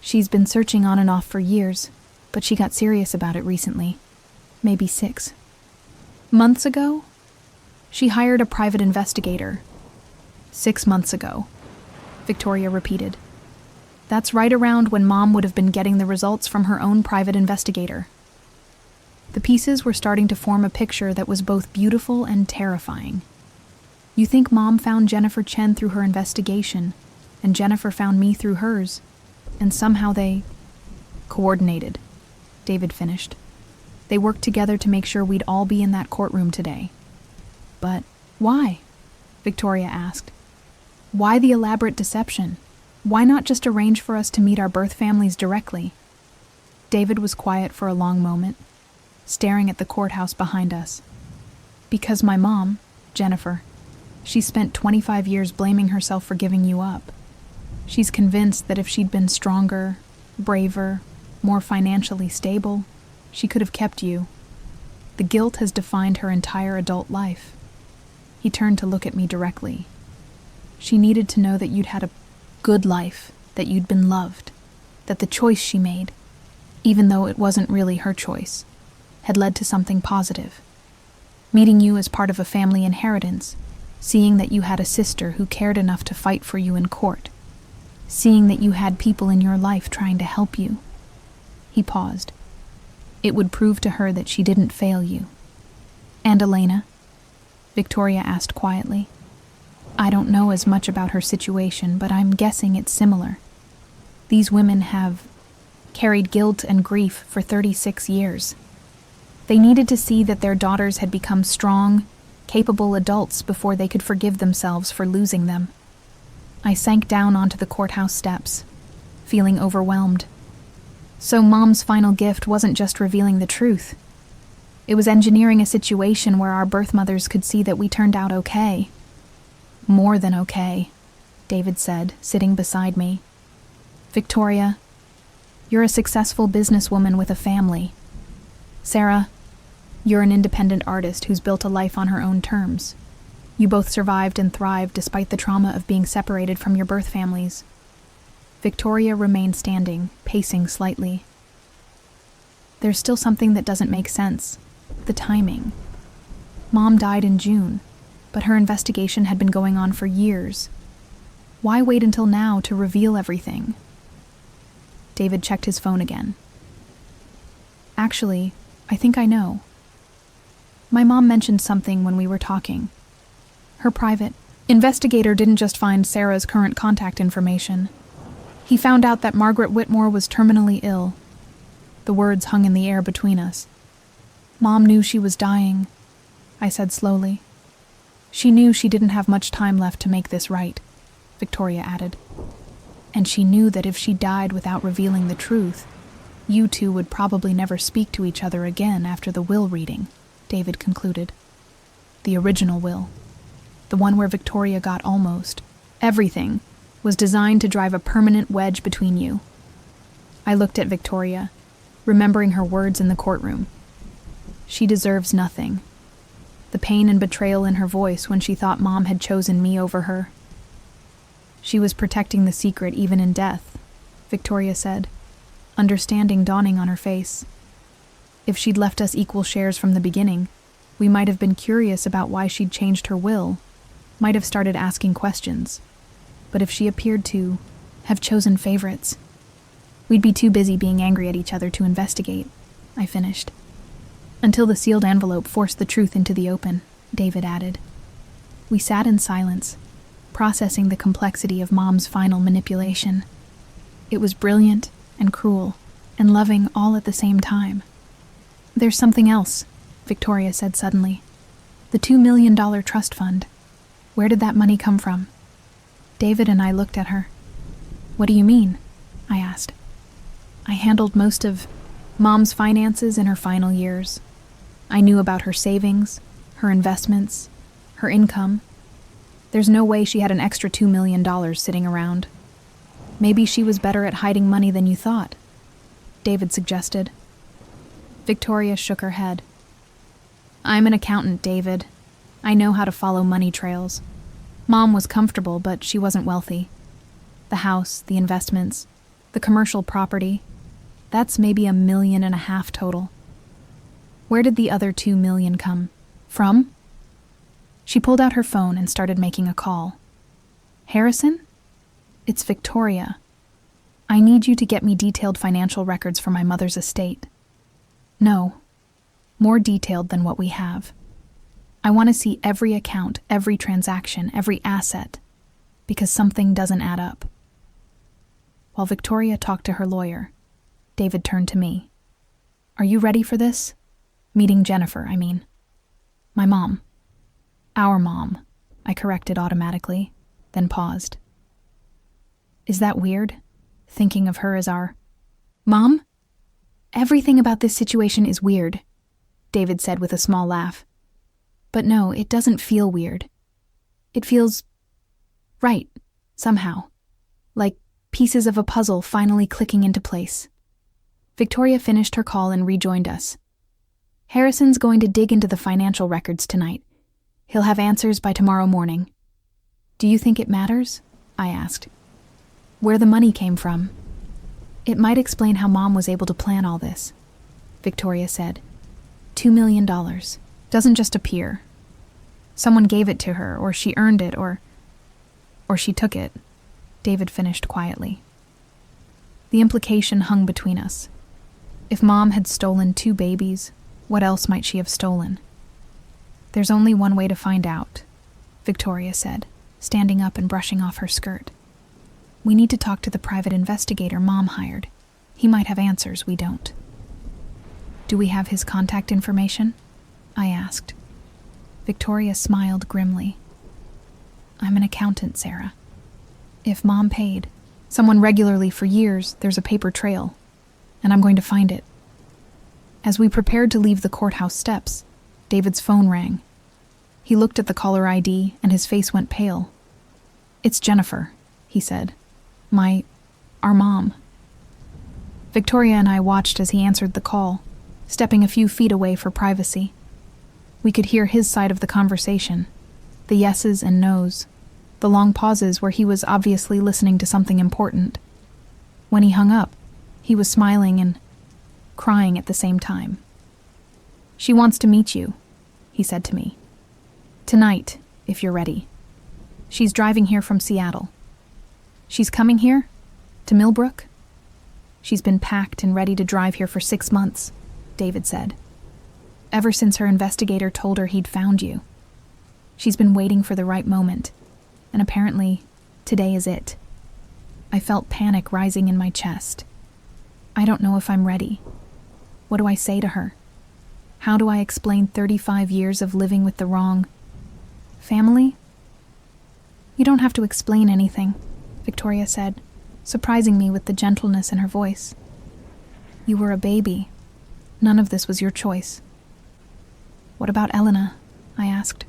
"She's been searching on and off for years, but she got serious about it recently. Maybe 6 months ago? She hired a private investigator." 6 months ago," Victoria repeated. "That's right around when Mom would have been getting the results from her own private investigator." The pieces were starting to form a picture that was both beautiful and terrifying. You think Mom found Jennifer Chen through her investigation, and Jennifer found me through hers, and somehow they coordinated, David finished. They worked together to make sure we'd all be in that courtroom today. "But why?" Victoria asked. "Why the elaborate deception? Why not just arrange for us to meet our birth families directly?" David was quiet for a long moment, staring at the courthouse behind us. "Because my mom, Jennifer, she spent 25 years blaming herself for giving you up. She's convinced that if she'd been stronger, braver, more financially stable, she could have kept you. The guilt has defined her entire adult life." He turned to look at me directly. "She needed to know that you'd had a good life, that you'd been loved, that the choice she made, even though it wasn't really her choice, had led to something positive. Meeting you as part of a family inheritance, seeing that you had a sister who cared enough to fight for you in court, seeing that you had people in your life trying to help you." He paused. "It would prove to her that she didn't fail you." "And Elena?" Victoria asked quietly. "I don't know as much about her situation, but I'm guessing it's similar. These women have carried guilt and grief for 36 years. They needed to see that their daughters had become strong, capable adults before they could forgive themselves for losing them." I sank down onto the courthouse steps, feeling overwhelmed. So Mom's final gift wasn't just revealing the truth. It was engineering a situation where our birth mothers could see that we turned out okay. More than okay, David said, sitting beside me. Victoria, you're a successful businesswoman with a family. Sarah, you're an independent artist who's built a life on her own terms. You both survived and thrived despite the trauma of being separated from your birth families. Victoria remained standing, pacing slightly. There's still something that doesn't make sense. The timing. Mom died in June, but her investigation had been going on for years. Why wait until now to reveal everything? David checked his phone again. Actually, I think I know. My mom mentioned something when we were talking. Her private investigator didn't just find Sarah's current contact information. He found out that Margaret Whitmore was terminally ill. The words hung in the air between us. Mom knew she was dying, I said slowly. She knew she didn't have much time left to make this right, Victoria added. And she knew that if she died without revealing the truth, you two would probably never speak to each other again after the will reading, David concluded. The original will. The one where Victoria got almost everything was designed to drive a permanent wedge between you. I looked at Victoria, remembering her words in the courtroom. She deserves nothing. The pain and betrayal in her voice when she thought Mom had chosen me over her. She was protecting the secret even in death, Victoria said, understanding dawning on her face. If she'd left us equal shares from the beginning, we might have been curious about why she'd changed her will, might have started asking questions. But if she appeared to have chosen favorites, we'd be too busy being angry at each other to investigate, I finished. Until the sealed envelope forced the truth into the open, David added. We sat in silence, processing the complexity of Mom's final manipulation. It was brilliant and cruel and loving all at the same time. There's something else, Victoria said suddenly. The $2 million trust fund. Where did that money come from? David and I looked at her. What do you mean? I asked. I handled most of Mom's finances in her final years. I knew about her savings, her investments, her income. There's no way she had an extra $2 million sitting around. Maybe she was better at hiding money than you thought, David suggested. Victoria shook her head. I'm an accountant, David. I know how to follow money trails. Mom was comfortable, but she wasn't wealthy. The house, the investments, the commercial property, that's maybe $1.5 million total. Where did the other $2 million come from? She pulled out her phone and started making a call. Harrison? It's Victoria. I need you to get me detailed financial records for my mother's estate. No, more detailed than what we have. I want to see every account, every transaction, every asset, because something doesn't add up. While Victoria talked to her lawyer, David turned to me. Are you ready for this? Meeting Jennifer, I mean. My mom. Our mom, I corrected automatically, then paused. Is that weird, thinking of her as our mom? Everything about this situation is weird, David said with a small laugh. But no, it doesn't feel weird. It feels right, somehow. Like pieces of a puzzle finally clicking into place. Victoria finished her call and rejoined us. Harrison's going to dig into the financial records tonight. He'll have answers by tomorrow morning. Do you think it matters? I asked. Where the money came from. It might explain how Mom was able to plan all this, Victoria said. $2 million. Doesn't just appear. Someone gave it to her, or she earned it, or she took it, David finished quietly. The implication hung between us. If Mom had stolen 2 babies, what else might she have stolen? There's only one way to find out, Victoria said, standing up and brushing off her skirt. We need to talk to the private investigator Mom hired. He might have answers we don't. Do we have his contact information? I asked. Victoria smiled grimly. I'm an accountant, Sarah. If Mom paid someone regularly for years, there's a paper trail, and I'm going to find it. As we prepared to leave the courthouse steps, David's phone rang. He looked at the caller ID and his face went pale. "It's Jennifer," he said. Our mom." Victoria and I watched as he answered the call, stepping a few feet away for privacy. We could hear his side of the conversation, the yeses and nos, the long pauses where he was obviously listening to something important. When he hung up, he was smiling and crying at the same time. "She wants to meet you," he said to me. "Tonight, if you're ready. She's driving here from Seattle." "She's coming here? To Millbrook?" "She's been packed and ready to drive here for 6 months," David said. "Ever since her investigator told her he'd found you. She's been waiting for the right moment, and apparently, today is it." I felt panic rising in my chest. I don't know if I'm ready. What do I say to her? How do I explain 35 years of living with the wrong family? "You don't have to explain anything," Victoria said, surprising me with the gentleness in her voice. "You were a baby. None of this was your choice." "What about Elena?" I asked.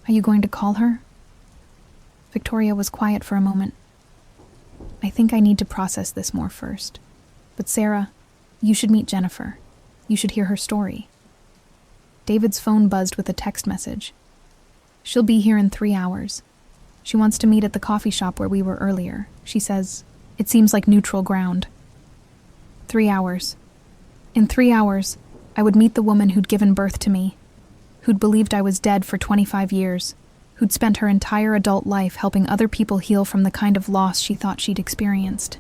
"Are you going to call her?" Victoria was quiet for a moment. "I think I need to process this more first. But Sarah, you should meet Jennifer. You should hear her story." David's phone buzzed with a text message. "She'll be here in 3 hours. She wants to meet at the coffee shop where we were earlier. She says, it seems like neutral ground." 3 hours. In 3 hours, I would meet the woman who'd given birth to me, who'd believed I was dead for 25 years, who'd spent her entire adult life helping other people heal from the kind of loss she thought she'd experienced.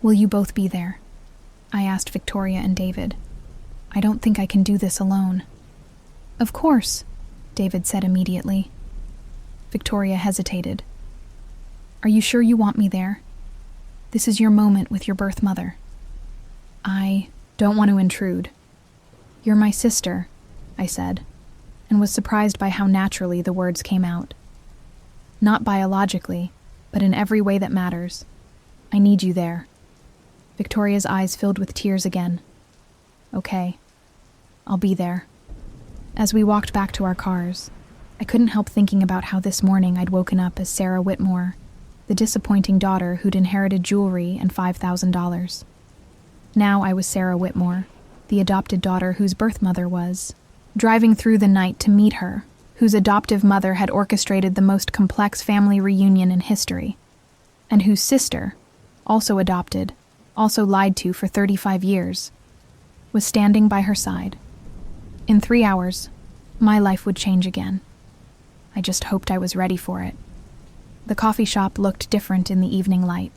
"Will you both be there?" I asked Victoria and David. "I don't think I can do this alone." "Of course," David said immediately. Victoria hesitated. "Are you sure you want me there? This is your moment with your birth mother." "I don't want to intrude." "You're my sister," I said, and was surprised by how naturally the words came out. "Not biologically, but in every way that matters. I need you there." Victoria's eyes filled with tears again. "Okay, I'll be there." As we walked back to our cars, I couldn't help thinking about how this morning I'd woken up as Sarah Whitmore, the disappointing daughter who'd inherited jewelry and $5,000. Now I was Sarah Whitmore, the adopted daughter whose birth mother was, driving through the night to meet her, whose adoptive mother had orchestrated the most complex family reunion in history, and whose sister, also adopted, also lied to for 35 years, was standing by her side. In 3 hours, my life would change again. I just hoped I was ready for it. The coffee shop looked different in the evening light.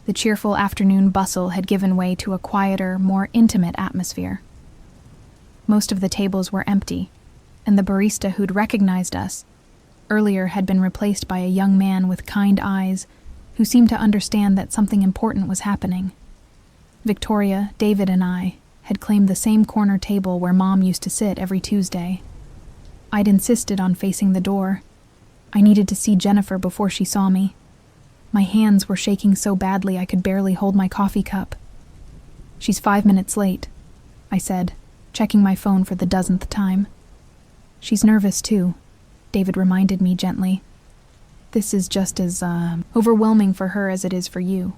The cheerful afternoon bustle had given way to a quieter, more intimate atmosphere. Most of the tables were empty, and the barista who'd recognized us earlier had been replaced by a young man with kind eyes who seemed to understand that something important was happening. Victoria, David, and I had claimed the same corner table where Mom used to sit every Tuesday. I'd insisted on facing the door. I needed to see Jennifer before she saw me. My hands were shaking so badly I could barely hold my coffee cup. "She's 5 minutes late," I said, checking my phone for the dozenth time. "She's nervous too," David reminded me gently. "This is just as, overwhelming for her as it is for you."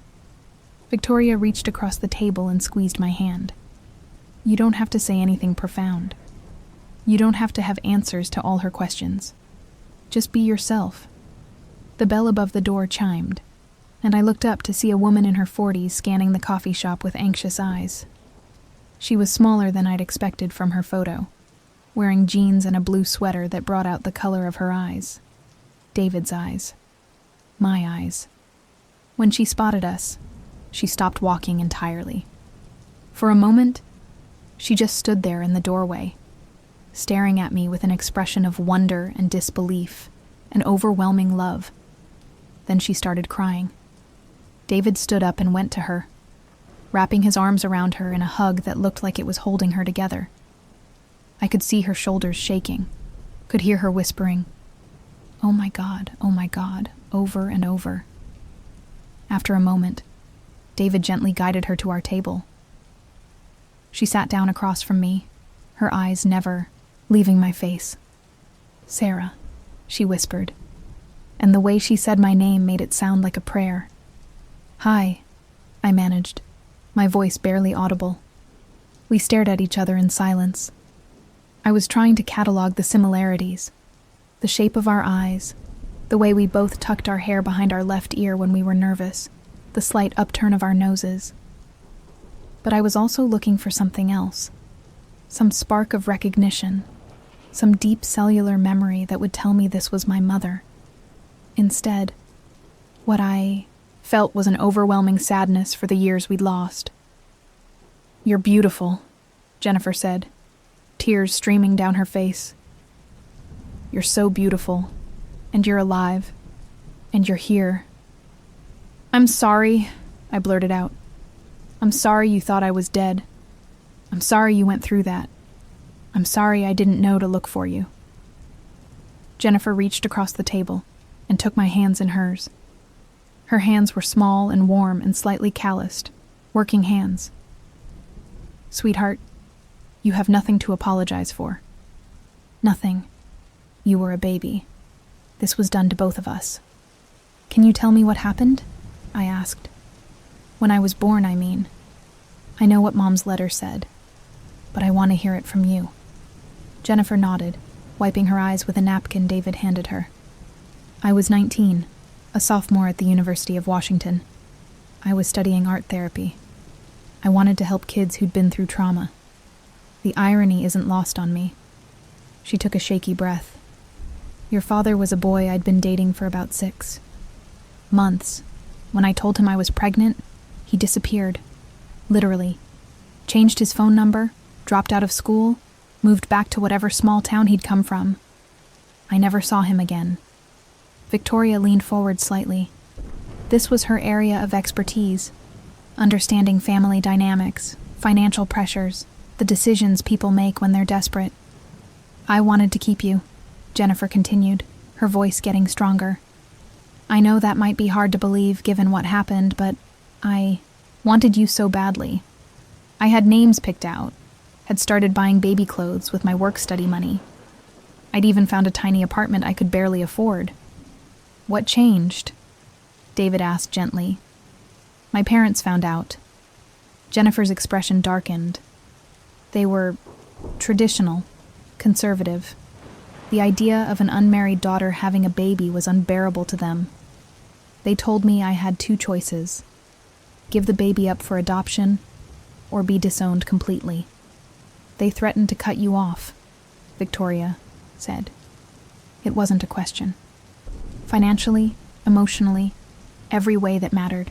Victoria reached across the table and squeezed my hand. "You don't have to say anything profound. You don't have to have answers to all her questions. Just be yourself." The bell above the door chimed, and I looked up to see a woman in her 40s scanning the coffee shop with anxious eyes. She was smaller than I'd expected from her photo, wearing jeans and a blue sweater that brought out the color of her eyes. David's eyes. My eyes. When she spotted us, she stopped walking entirely. For a moment, she just stood there in the doorway, staring at me with an expression of wonder and disbelief, and overwhelming love. Then she started crying. David stood up and went to her, wrapping his arms around her in a hug that looked like it was holding her together. I could see her shoulders shaking, could hear her whispering, oh my God," over and over. After a moment, David gently guided her to our table. She sat down across from me, her eyes never leaving my face. "Sarah," she whispered, and the way she said my name made it sound like a prayer. "Hi," I managed, my voice barely audible. We stared at each other in silence. I was trying to catalog the similarities, the shape of our eyes, the way we both tucked our hair behind our left ear when we were nervous, the slight upturn of our noses. But I was also looking for something else, some spark of recognition, some deep cellular memory that would tell me this was my mother. Instead, what I felt was an overwhelming sadness for the years we'd lost. "You're beautiful," Jennifer said, tears streaming down her face. "You're so beautiful, and you're alive, and you're here." "I'm sorry," I blurted out. "I'm sorry you thought I was dead. I'm sorry you went through that. I'm sorry I didn't know to look for you." Jennifer reached across the table and took my hands in hers. Her hands were small and warm and slightly calloused, working hands. "Sweetheart, you have nothing to apologize for. Nothing. You were a baby. This was done to both of us." "Can you tell me what happened?" I asked. "When I was born, I mean. I know what Mom's letter said, but I want to hear it from you." Jennifer nodded, wiping her eyes with a napkin David handed her. "I was 19, a sophomore at the University of Washington. I was studying art therapy. I wanted to help kids who'd been through trauma. The irony isn't lost on me." She took a shaky breath. "Your father was a boy I'd been dating for about 6 months. When I told him I was pregnant, he disappeared. Literally. Changed his phone number, dropped out of school, moved back to whatever small town he'd come from. I never saw him again." Victoria leaned forward slightly. This was her area of expertise, understanding family dynamics, financial pressures, the decisions people make when they're desperate. "I wanted to keep you," Jennifer continued, her voice getting stronger. "I know that might be hard to believe given what happened, but I wanted you so badly. I had names picked out, had started buying baby clothes with my work-study money. I'd even found a tiny apartment I could barely afford." "What changed?" David asked gently. "My parents found out." Jennifer's expression darkened. They were traditional, conservative. The idea of an unmarried daughter having a baby was unbearable to them. They told me I had 2 choices: give the baby up for adoption or be disowned completely. "They threatened to cut you off," Victoria said. It wasn't a question. Financially, emotionally, every way that mattered.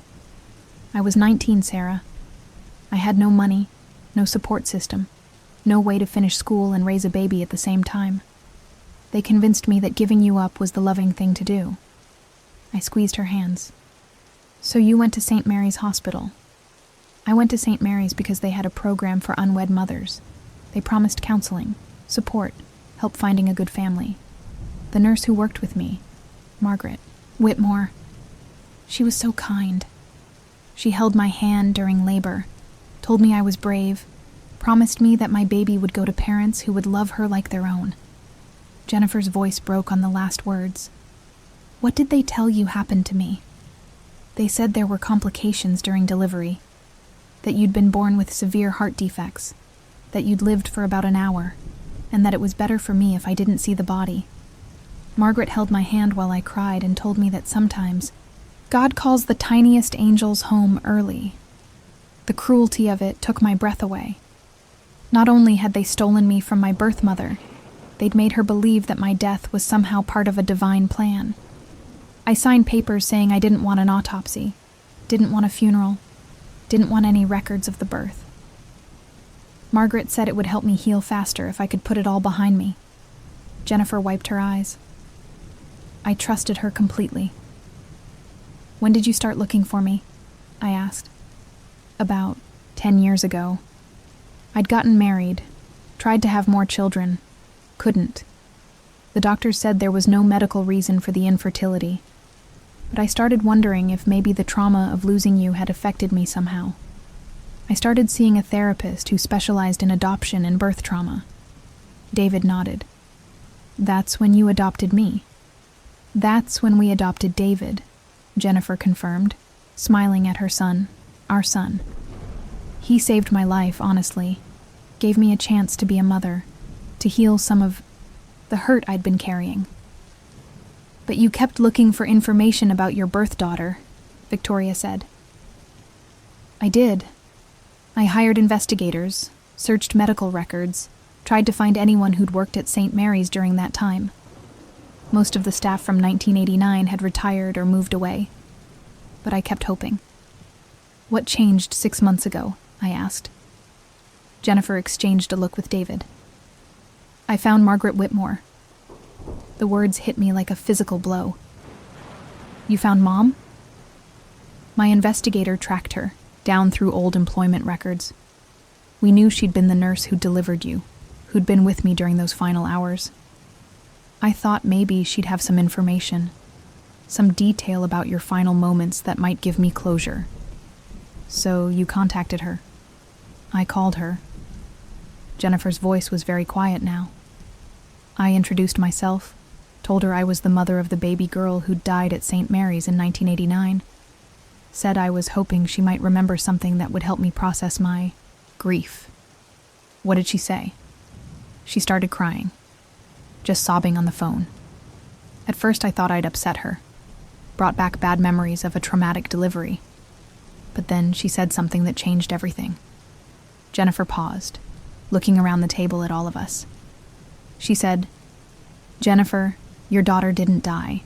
I was 19, Sarah. I had no money, no support system, no way to finish school and raise a baby at the same time. They convinced me that giving you up was the loving thing to do. I squeezed her hands. "So you went to St. Mary's Hospital." "I went to St. Mary's because they had a program for unwed mothers. They promised counseling, support, help finding a good family. The nurse who worked with me, Margaret Whitmore, she was so kind. She held my hand during labor, told me I was brave, promised me that my baby would go to parents who would love her like their own." Jennifer's voice broke on the last words. "What did they tell you happened to me?" "They said there were complications during delivery, that you'd been born with severe heart defects, that you'd lived for about an hour, and that it was better for me if I didn't see the body. Margaret held my hand while I cried and told me that sometimes God calls the tiniest angels home early. The cruelty of it took my breath away. Not only had they stolen me from my birth mother, they'd made her believe that my death was somehow part of a divine plan. I signed papers saying I didn't want an autopsy, didn't want a funeral, didn't want any records of the birth. Margaret said it would help me heal faster if I could put it all behind me." Jennifer wiped her eyes. I trusted her completely. "When did you start looking for me?" I asked. "About 10 years ago. I'd gotten married, tried to have more children, couldn't. The doctors said there was no medical reason for the infertility, but I started wondering if maybe the trauma of losing you had affected me somehow. I started seeing a therapist who specialized in adoption and birth trauma. David nodded. That's when you adopted me. That's when we adopted David, Jennifer confirmed, smiling at her son, our son. He saved my life, honestly. Gave me a chance to be a mother, to heal some of the hurt I'd been carrying. But you kept looking for information about your birth daughter, Victoria said. I did. I hired investigators, searched medical records, tried to find anyone who'd worked at St. Mary's during that time. Most of the staff from 1989 had retired or moved away. But I kept hoping. What changed 6 months ago? I asked. Jennifer exchanged a look with David. I found Margaret Whitmore. The words hit me like a physical blow. You found Mom? My investigator tracked her, down through old employment records. We knew she'd been the nurse who delivered you, who'd been with me during those final hours. I thought maybe she'd have some information, some detail about your final moments that might give me closure. So you contacted her. I called her. Jennifer's voice was very quiet now. I introduced myself, told her I was the mother of the baby girl who died at St. Mary's in 1989. Said I was hoping she might remember something that would help me process my grief. What did she say? She started crying, just sobbing on the phone. At first I thought I'd upset her, brought back bad memories of a traumatic delivery. But then she said something that changed everything. Jennifer paused, looking around the table at all of us. She said, Jennifer, your daughter didn't die.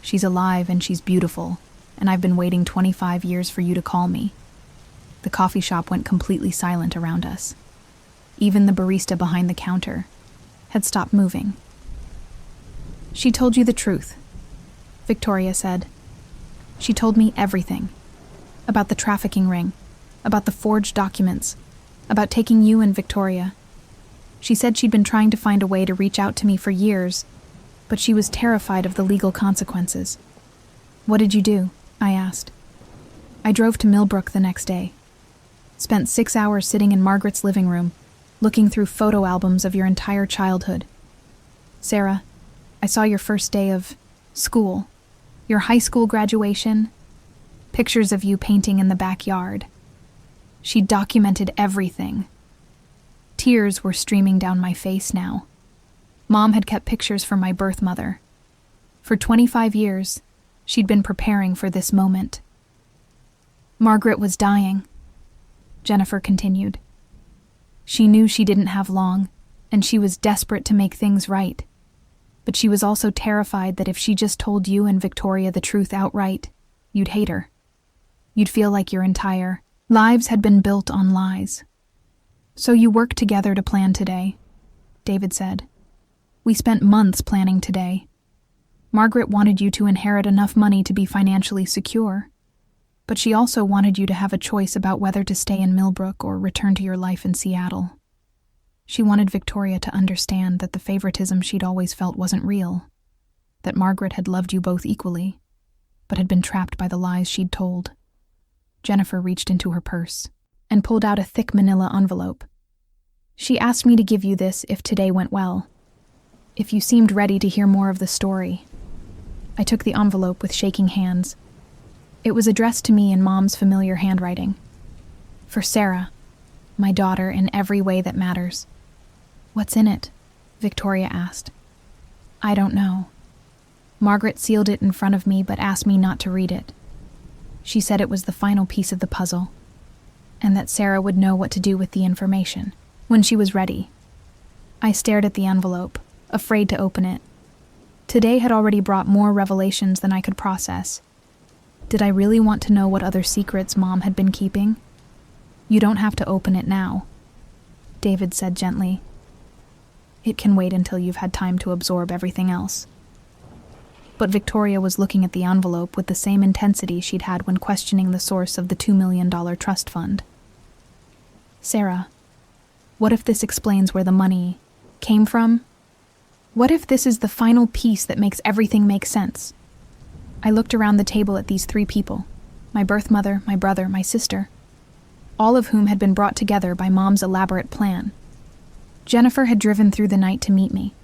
She's alive and she's beautiful, and I've been waiting 25 years for you to call me. The coffee shop went completely silent around us. Even the barista behind the counter had stopped moving. She told you the truth, Victoria said. She told me everything. About the trafficking ring, about the forged documents, about taking you and Victoria. She said she'd been trying to find a way to reach out to me for years, but she was terrified of the legal consequences. What did you do? I asked. I drove to Millbrook the next day. Spent 6 hours sitting in Margaret's living room, looking through photo albums of your entire childhood. Sarah, I saw your first day of school, your high school graduation, pictures of you painting in the backyard. She documented everything. Tears were streaming down my face now. Mom had kept pictures from my birth mother. For 25 years, she'd been preparing for this moment. Margaret was dying, Jennifer continued. She knew she didn't have long, and she was desperate to make things right. But she was also terrified that if she just told you and Victoria the truth outright, you'd hate her. You'd feel like your entire lives had been built on lies. So you worked together to plan today, David said. We spent months planning today. Margaret wanted you to inherit enough money to be financially secure, but she also wanted you to have a choice about whether to stay in Millbrook or return to your life in Seattle. She wanted Victoria to understand that the favoritism she'd always felt wasn't real, that Margaret had loved you both equally, but had been trapped by the lies she'd told. Jennifer reached into her purse and pulled out a thick manila envelope. She asked me to give you this if today went well, if you seemed ready to hear more of the story. I took the envelope with shaking hands. It was addressed to me in Mom's familiar handwriting. For Sarah, my daughter, in every way that matters. What's in it? Victoria asked. I don't know. Margaret sealed it in front of me but asked me not to read it. She said it was the final piece of the puzzle, and that Sarah would know what to do with the information when she was ready. I stared at the envelope, afraid to open it. Today had already brought more revelations than I could process. Did I really want to know what other secrets Mom had been keeping? You don't have to open it now, David said gently. It can wait until you've had time to absorb everything else. But Victoria was looking at the envelope with the same intensity she'd had when questioning the source of the $2 million trust fund. Sarah, what if this explains where the money came from? What if this is the final piece that makes everything make sense? I looked around the table at these 3 people, my birth mother, my brother, my sister. all of whom had been brought together by Mom's elaborate plan. Jennifer had driven through the night to meet me.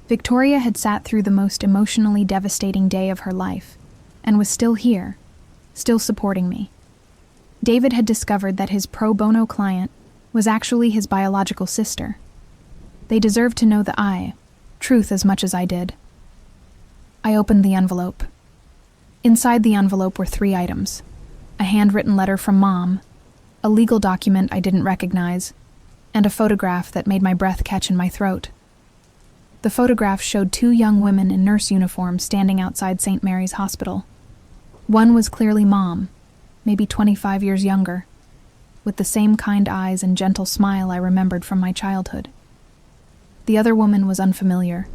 Victoria had sat through the most emotionally devastating day of her life, and was still here, still supporting me. David had discovered that his pro bono client was actually his biological sister. They deserved to know the truth as much as I did. I opened the envelope. Inside the envelope were 3 items: a handwritten letter from Mom, a legal document I didn't recognize, and a photograph that made my breath catch in my throat. The photograph showed 2 young women in nurse uniforms standing outside St. Mary's Hospital. One was clearly Mom, maybe 25 years younger, with the same kind eyes and gentle smile I remembered from my childhood. The other woman was unfamiliar.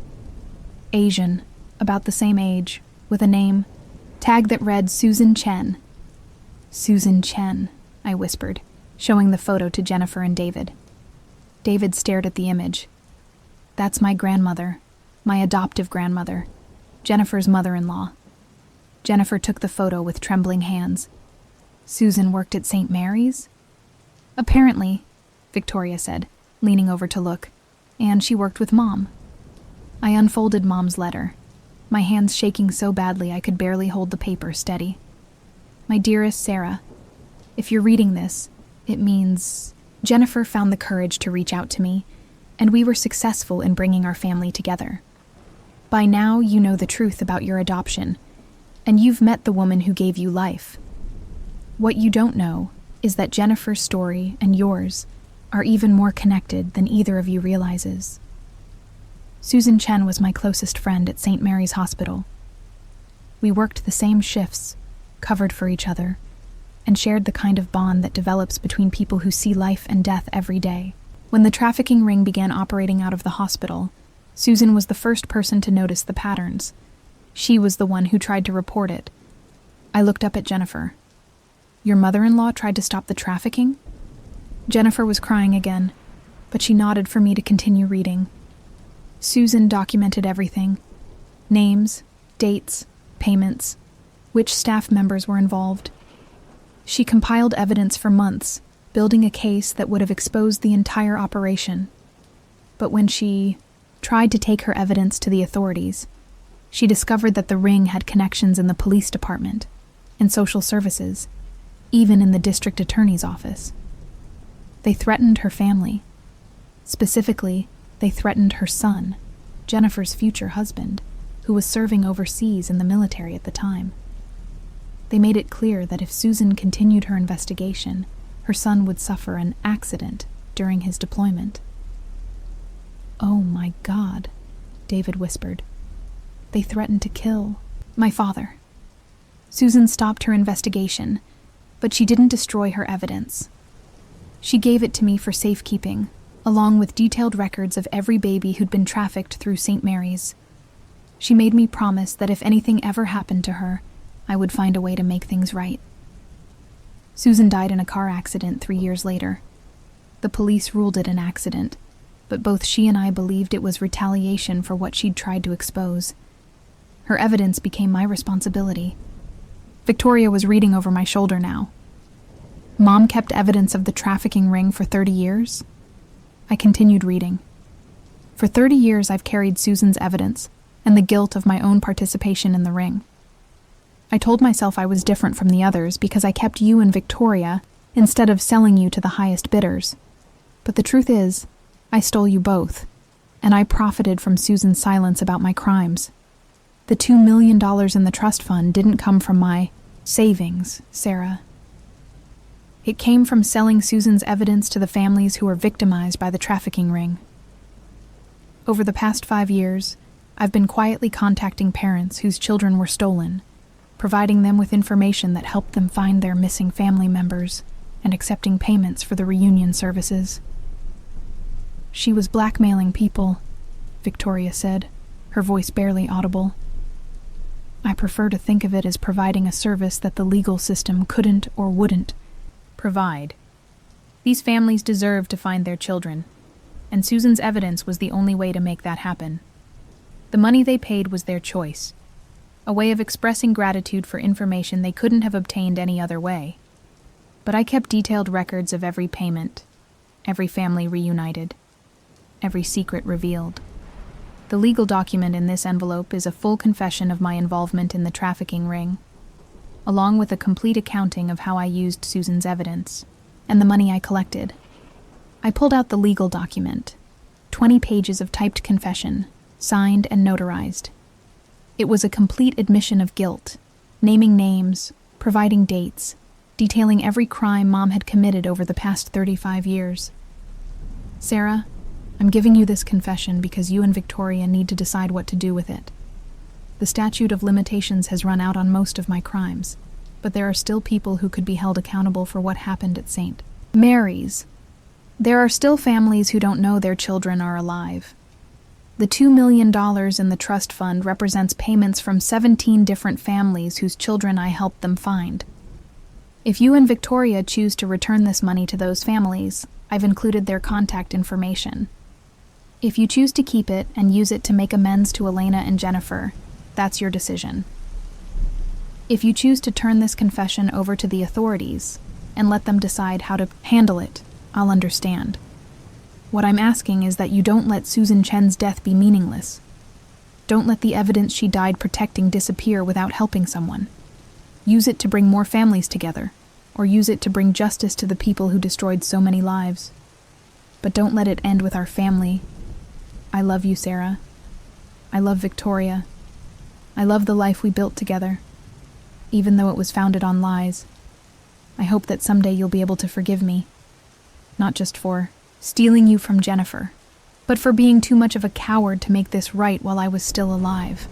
Asian, about the same age, with a name, tag that read Susan Chen. Susan Chen, I whispered, showing the photo to Jennifer and David. David stared at the image. That's my grandmother, my adoptive grandmother, Jennifer's mother-in-law. Jennifer took the photo with trembling hands. Susan worked at St. Mary's? Apparently, Victoria said, leaning over to look, and she worked with Mom. I unfolded Mom's letter, my hands shaking so badly I could barely hold the paper steady. My dearest Sarah, if you're reading this, it means Jennifer found the courage to reach out to me, and we were successful in bringing our family together. By now, you know the truth about your adoption, and you've met the woman who gave you life. What you don't know is that Jennifer's story and yours are even more connected than either of you realizes. Susan Chen was my closest friend at St. Mary's Hospital. We worked the same shifts, covered for each other, and shared the kind of bond that develops between people who see life and death every day. When the trafficking ring began operating out of the hospital, Susan was the first person to notice the patterns. She was the one who tried to report it. I looked up at Jennifer. Your mother-in-law tried to stop the trafficking? Jennifer was crying again, but she nodded for me to continue reading. Susan documented everything: names, dates, payments, which staff members were involved. She compiled evidence for months, building a case that would have exposed the entire operation. But when she tried to take her evidence to the authorities, she discovered that the ring had connections in the police department, in social services, even in the district attorney's office. They threatened her family. Specifically, they threatened her son, Jennifer's future husband, who was serving overseas in the military at the time. They made it clear that if Susan continued her investigation, her son would suffer an accident during his deployment. Oh my God, David whispered. They threatened to kill my father. Susan stopped her investigation, but she didn't destroy her evidence. She gave it to me for safekeeping, along with detailed records of every baby who'd been trafficked through St. Mary's. She made me promise that if anything ever happened to her, I would find a way to make things right. Susan died in a car accident 3 years later. The police ruled it an accident, but both she and I believed it was retaliation for what she'd tried to expose. Her evidence became my responsibility. Victoria was reading over my shoulder now. Mom kept evidence of the trafficking ring for 30 years? I continued reading. For 30 years, I've carried Susan's evidence and the guilt of my own participation in the ring. I told myself I was different from the others because I kept you and Victoria instead of selling you to the highest bidders. But the truth is, I stole you both, and I profited from Susan's silence about my crimes. The $2 million in the trust fund didn't come from my savings, Sarah. It came from selling Susan's evidence to the families who were victimized by the trafficking ring. Over the past 5 years, I've been quietly contacting parents whose children were stolen, providing them with information that helped them find their missing family members, and accepting payments for the reunion services. She was blackmailing people, Victoria said, her voice barely audible. I prefer to think of it as providing a service that the legal system couldn't or wouldn't provide. These families deserve to find their children, and Susan's evidence was the only way to make that happen. The money they paid was their choice, a way of expressing gratitude for information they couldn't have obtained any other way. But I kept detailed records of every payment, every family reunited, every secret revealed. The legal document in this envelope is a full confession of my involvement in the trafficking ring, along with a complete accounting of how I used Susan's evidence and the money I collected. I pulled out the legal document, 20 pages of typed confession, signed and notarized. It was a complete admission of guilt, naming names, providing dates, detailing every crime Mom had committed over the past 35 years. Sarah, I'm giving you this confession because you and Victoria need to decide what to do with it. The statute of limitations has run out on most of my crimes, but there are still people who could be held accountable for what happened at St. Mary's. There are still families who don't know their children are alive. The $2 million in the trust fund represents payments from 17 different families whose children I helped them find. If you and Victoria choose to return this money to those families, I've included their contact information. If you choose to keep it and use it to make amends to Elena and Jennifer, that's your decision. If you choose to turn this confession over to the authorities and let them decide how to handle it, I'll understand. What I'm asking is that you don't let Susan Chen's death be meaningless. Don't let the evidence she died protecting disappear without helping someone. Use it to bring more families together, or use it to bring justice to the people who destroyed so many lives. But don't let it end with our family. I love you, Sarah. I love Victoria. I love the life we built together, even though it was founded on lies. I hope that someday you'll be able to forgive me, not just for stealing you from Jennifer, but for being too much of a coward to make this right while I was still alive.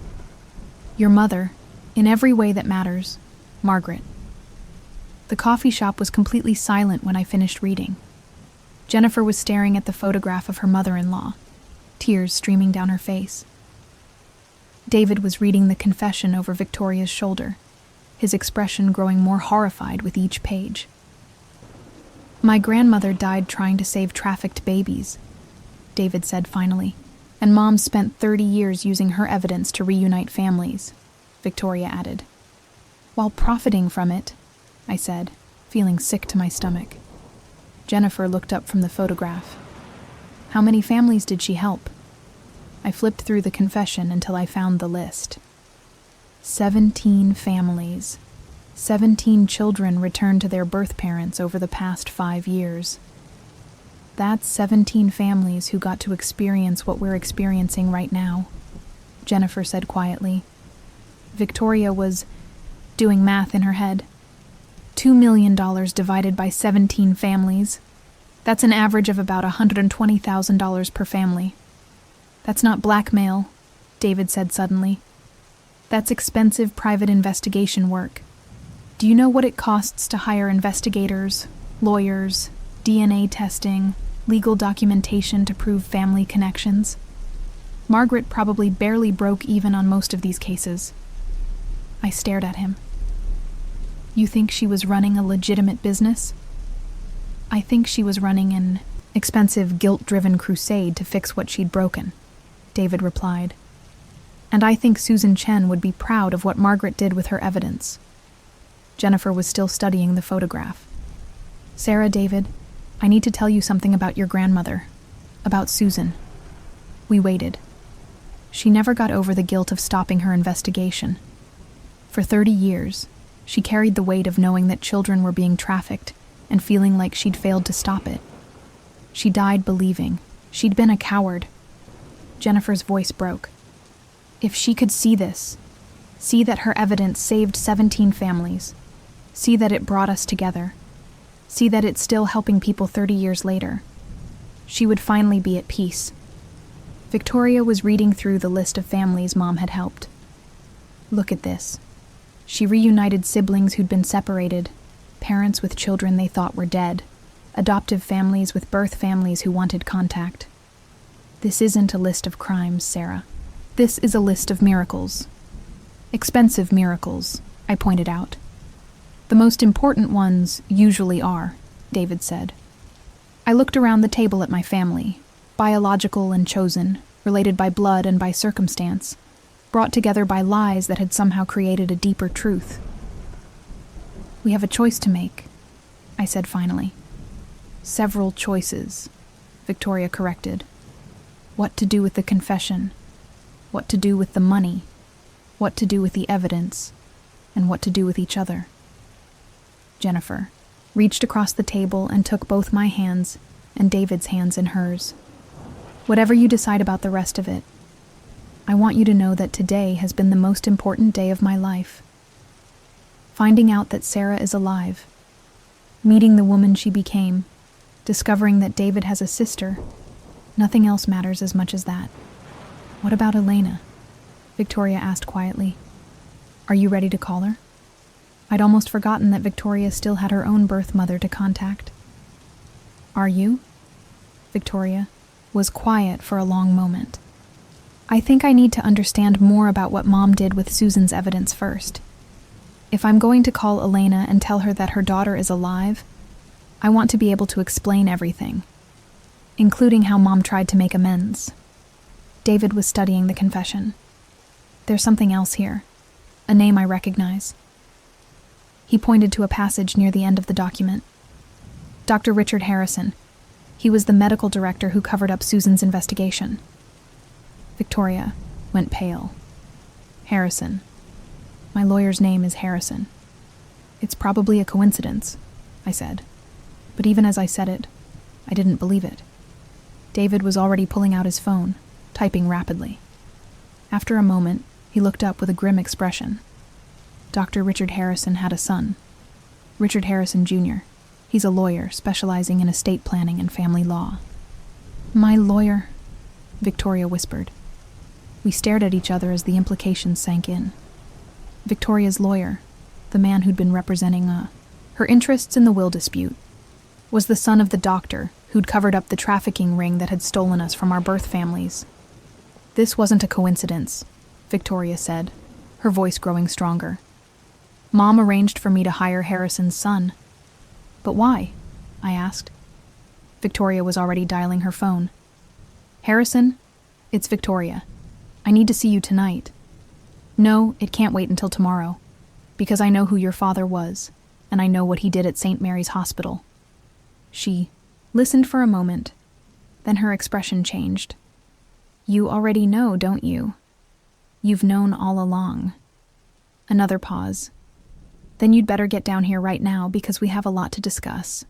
Your mother, in every way that matters, Margaret. The coffee shop was completely silent when I finished reading. Jennifer was staring at the photograph of her mother-in-law, tears streaming down her face. David was reading the confession over Victoria's shoulder, his expression growing more horrified with each page. My grandmother died trying to save trafficked babies, David said finally, and Mom spent 30 years using her evidence to reunite families, Victoria added. While profiting from it, I said, feeling sick to my stomach. Jennifer looked up from the photograph. How many families did she help? I flipped through the confession until I found the list. 17 families. 17 children returned to their birth parents over the past 5 years. That's 17 families who got to experience what we're experiencing right now, Jennifer said quietly. Victoria was doing math in her head. $2 million divided by 17 families. That's an average of about $120,000 per family. That's not blackmail, David said suddenly. That's expensive private investigation work. Do you know what it costs to hire investigators, lawyers, DNA testing, legal documentation to prove family connections? Margaret probably barely broke even on most of these cases. I stared at him. You think she was running a legitimate business? I think she was running an expensive, guilt-driven crusade to fix what she'd broken, David replied. And I think Susan Chen would be proud of what Margaret did with her evidence. Jennifer was still studying the photograph. Sarah, David, I need to tell you something about your grandmother, about Susan. We waited. She never got over the guilt of stopping her investigation. For 30 years, she carried the weight of knowing that children were being trafficked and feeling like she'd failed to stop it. She died believing she'd been a coward. Jennifer's voice broke. If she could see this, see that her evidence saved 17 families, see that it brought us together, see that it's still helping people 30 years later, she would finally be at peace. Victoria was reading through the list of families Mom had helped. Look at this. She reunited siblings who'd been separated, parents with children they thought were dead, adoptive families with birth families who wanted contact. This isn't a list of crimes, Sarah. This is a list of miracles. Expensive miracles, I pointed out. The most important ones usually are, David said. I looked around the table at my family, biological and chosen, related by blood and by circumstance, brought together by lies that had somehow created a deeper truth. We have a choice to make. I said finally. Several choices, Victoria corrected. What to do with the confession, what to do with the money, what to do with the evidence, and what to do with each other. Jennifer reached across the table and took both my hands and David's hands in hers. Whatever you decide about the rest of it, I want you to know that today has been the most important day of my life. Finding out that Sarah is alive, meeting the woman she became, discovering that David has a sister, nothing else matters as much as that. What about Elena? Victoria asked quietly. Are you ready to call her? I'd almost forgotten that Victoria still had her own birth mother to contact. Are you? Victoria was quiet for a long moment. I think I need to understand more about what Mom did with Susan's evidence first. If I'm going to call Elena and tell her that her daughter is alive, I want to be able to explain everything, including how Mom tried to make amends. David was studying the confession. There's something else here, a name I recognize. He pointed to a passage near the end of the document. Dr. Richard Harrison. He was the medical director who covered up Susan's investigation. Victoria went pale. Harrison. My lawyer's name is Harrison. It's probably a coincidence, I said. But even as I said it, I didn't believe it. David was already pulling out his phone, typing rapidly. After a moment, he looked up with a grim expression. Dr. Richard Harrison had a son, Richard Harrison, Jr. He's a lawyer specializing in estate planning and family law. My lawyer, Victoria whispered. We stared at each other as the implications sank in. Victoria's lawyer, the man who'd been representing her interests in the will dispute, was the son of the doctor who'd covered up the trafficking ring that had stolen us from our birth families. This wasn't a coincidence, Victoria said, her voice growing stronger. Mom arranged for me to hire Harrison's son. But why? I asked. Victoria was already dialing her phone. Harrison, it's Victoria. I need to see you tonight. No, it can't wait until tomorrow, because I know who your father was, and I know what he did at St. Mary's Hospital. She listened for a moment, then her expression changed. You already know, don't you? You've known all along. Another pause. Then you'd better get down here right now because we have a lot to discuss.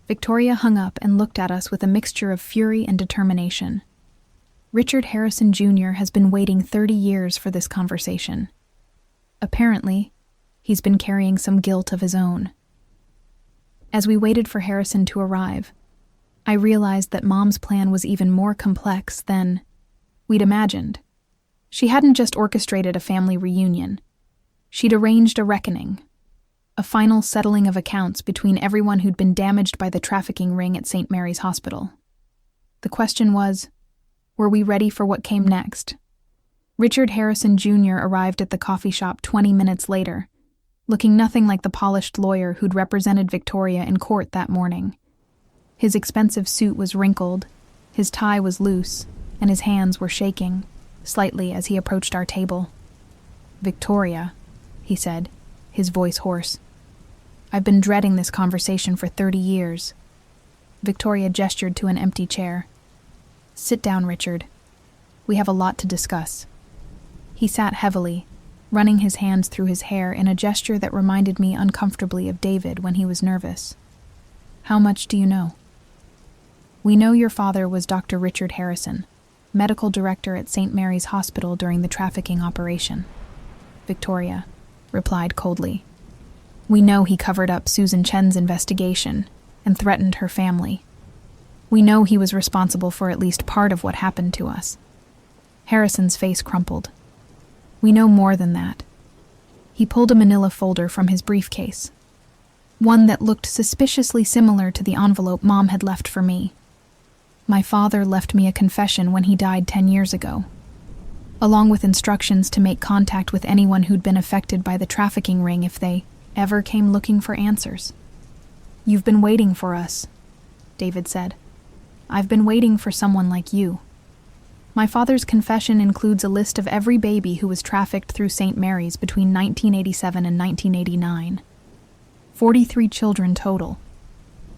Victoria hung up and looked at us with a mixture of fury and determination. Richard Harrison Jr. has been waiting 30 years for this conversation. Apparently, he's been carrying some guilt of his own. As we waited for Harrison to arrive, I realized that Mom's plan was even more complex than we'd imagined. She hadn't just orchestrated a family reunion. She'd arranged a reckoning, a final settling of accounts between everyone who'd been damaged by the trafficking ring at St. Mary's Hospital. The question was, were we ready for what came next? Richard Harrison Jr. arrived at the coffee shop 20 minutes later, looking nothing like the polished lawyer who'd represented Victoria in court that morning. His expensive suit was wrinkled, his tie was loose, and his hands were shaking slightly as he approached our table. Victoria, he said, his voice hoarse. I've been dreading this conversation for 30 years. Victoria gestured to an empty chair. Sit down, Richard. We have a lot to discuss. He sat heavily, running his hands through his hair in a gesture that reminded me uncomfortably of David when he was nervous. How much do you know? We know your father was Dr. Richard Harrison, medical director at St. Mary's Hospital during the trafficking operation. Victoria replied coldly. We know he covered up Susan Chen's investigation and threatened her family. We know he was responsible for at least part of what happened to us. Harrison's face crumpled. We know more than that. He pulled a manila folder from his briefcase, one that looked suspiciously similar to the envelope Mom had left for me. My father left me a confession when he died 10 years ago, along with instructions to make contact with anyone who'd been affected by the trafficking ring if they ever came looking for answers. You've been waiting for us, David said. I've been waiting for someone like you. My father's confession includes a list of every baby who was trafficked through St. Mary's between 1987 and 1989. 43 children total.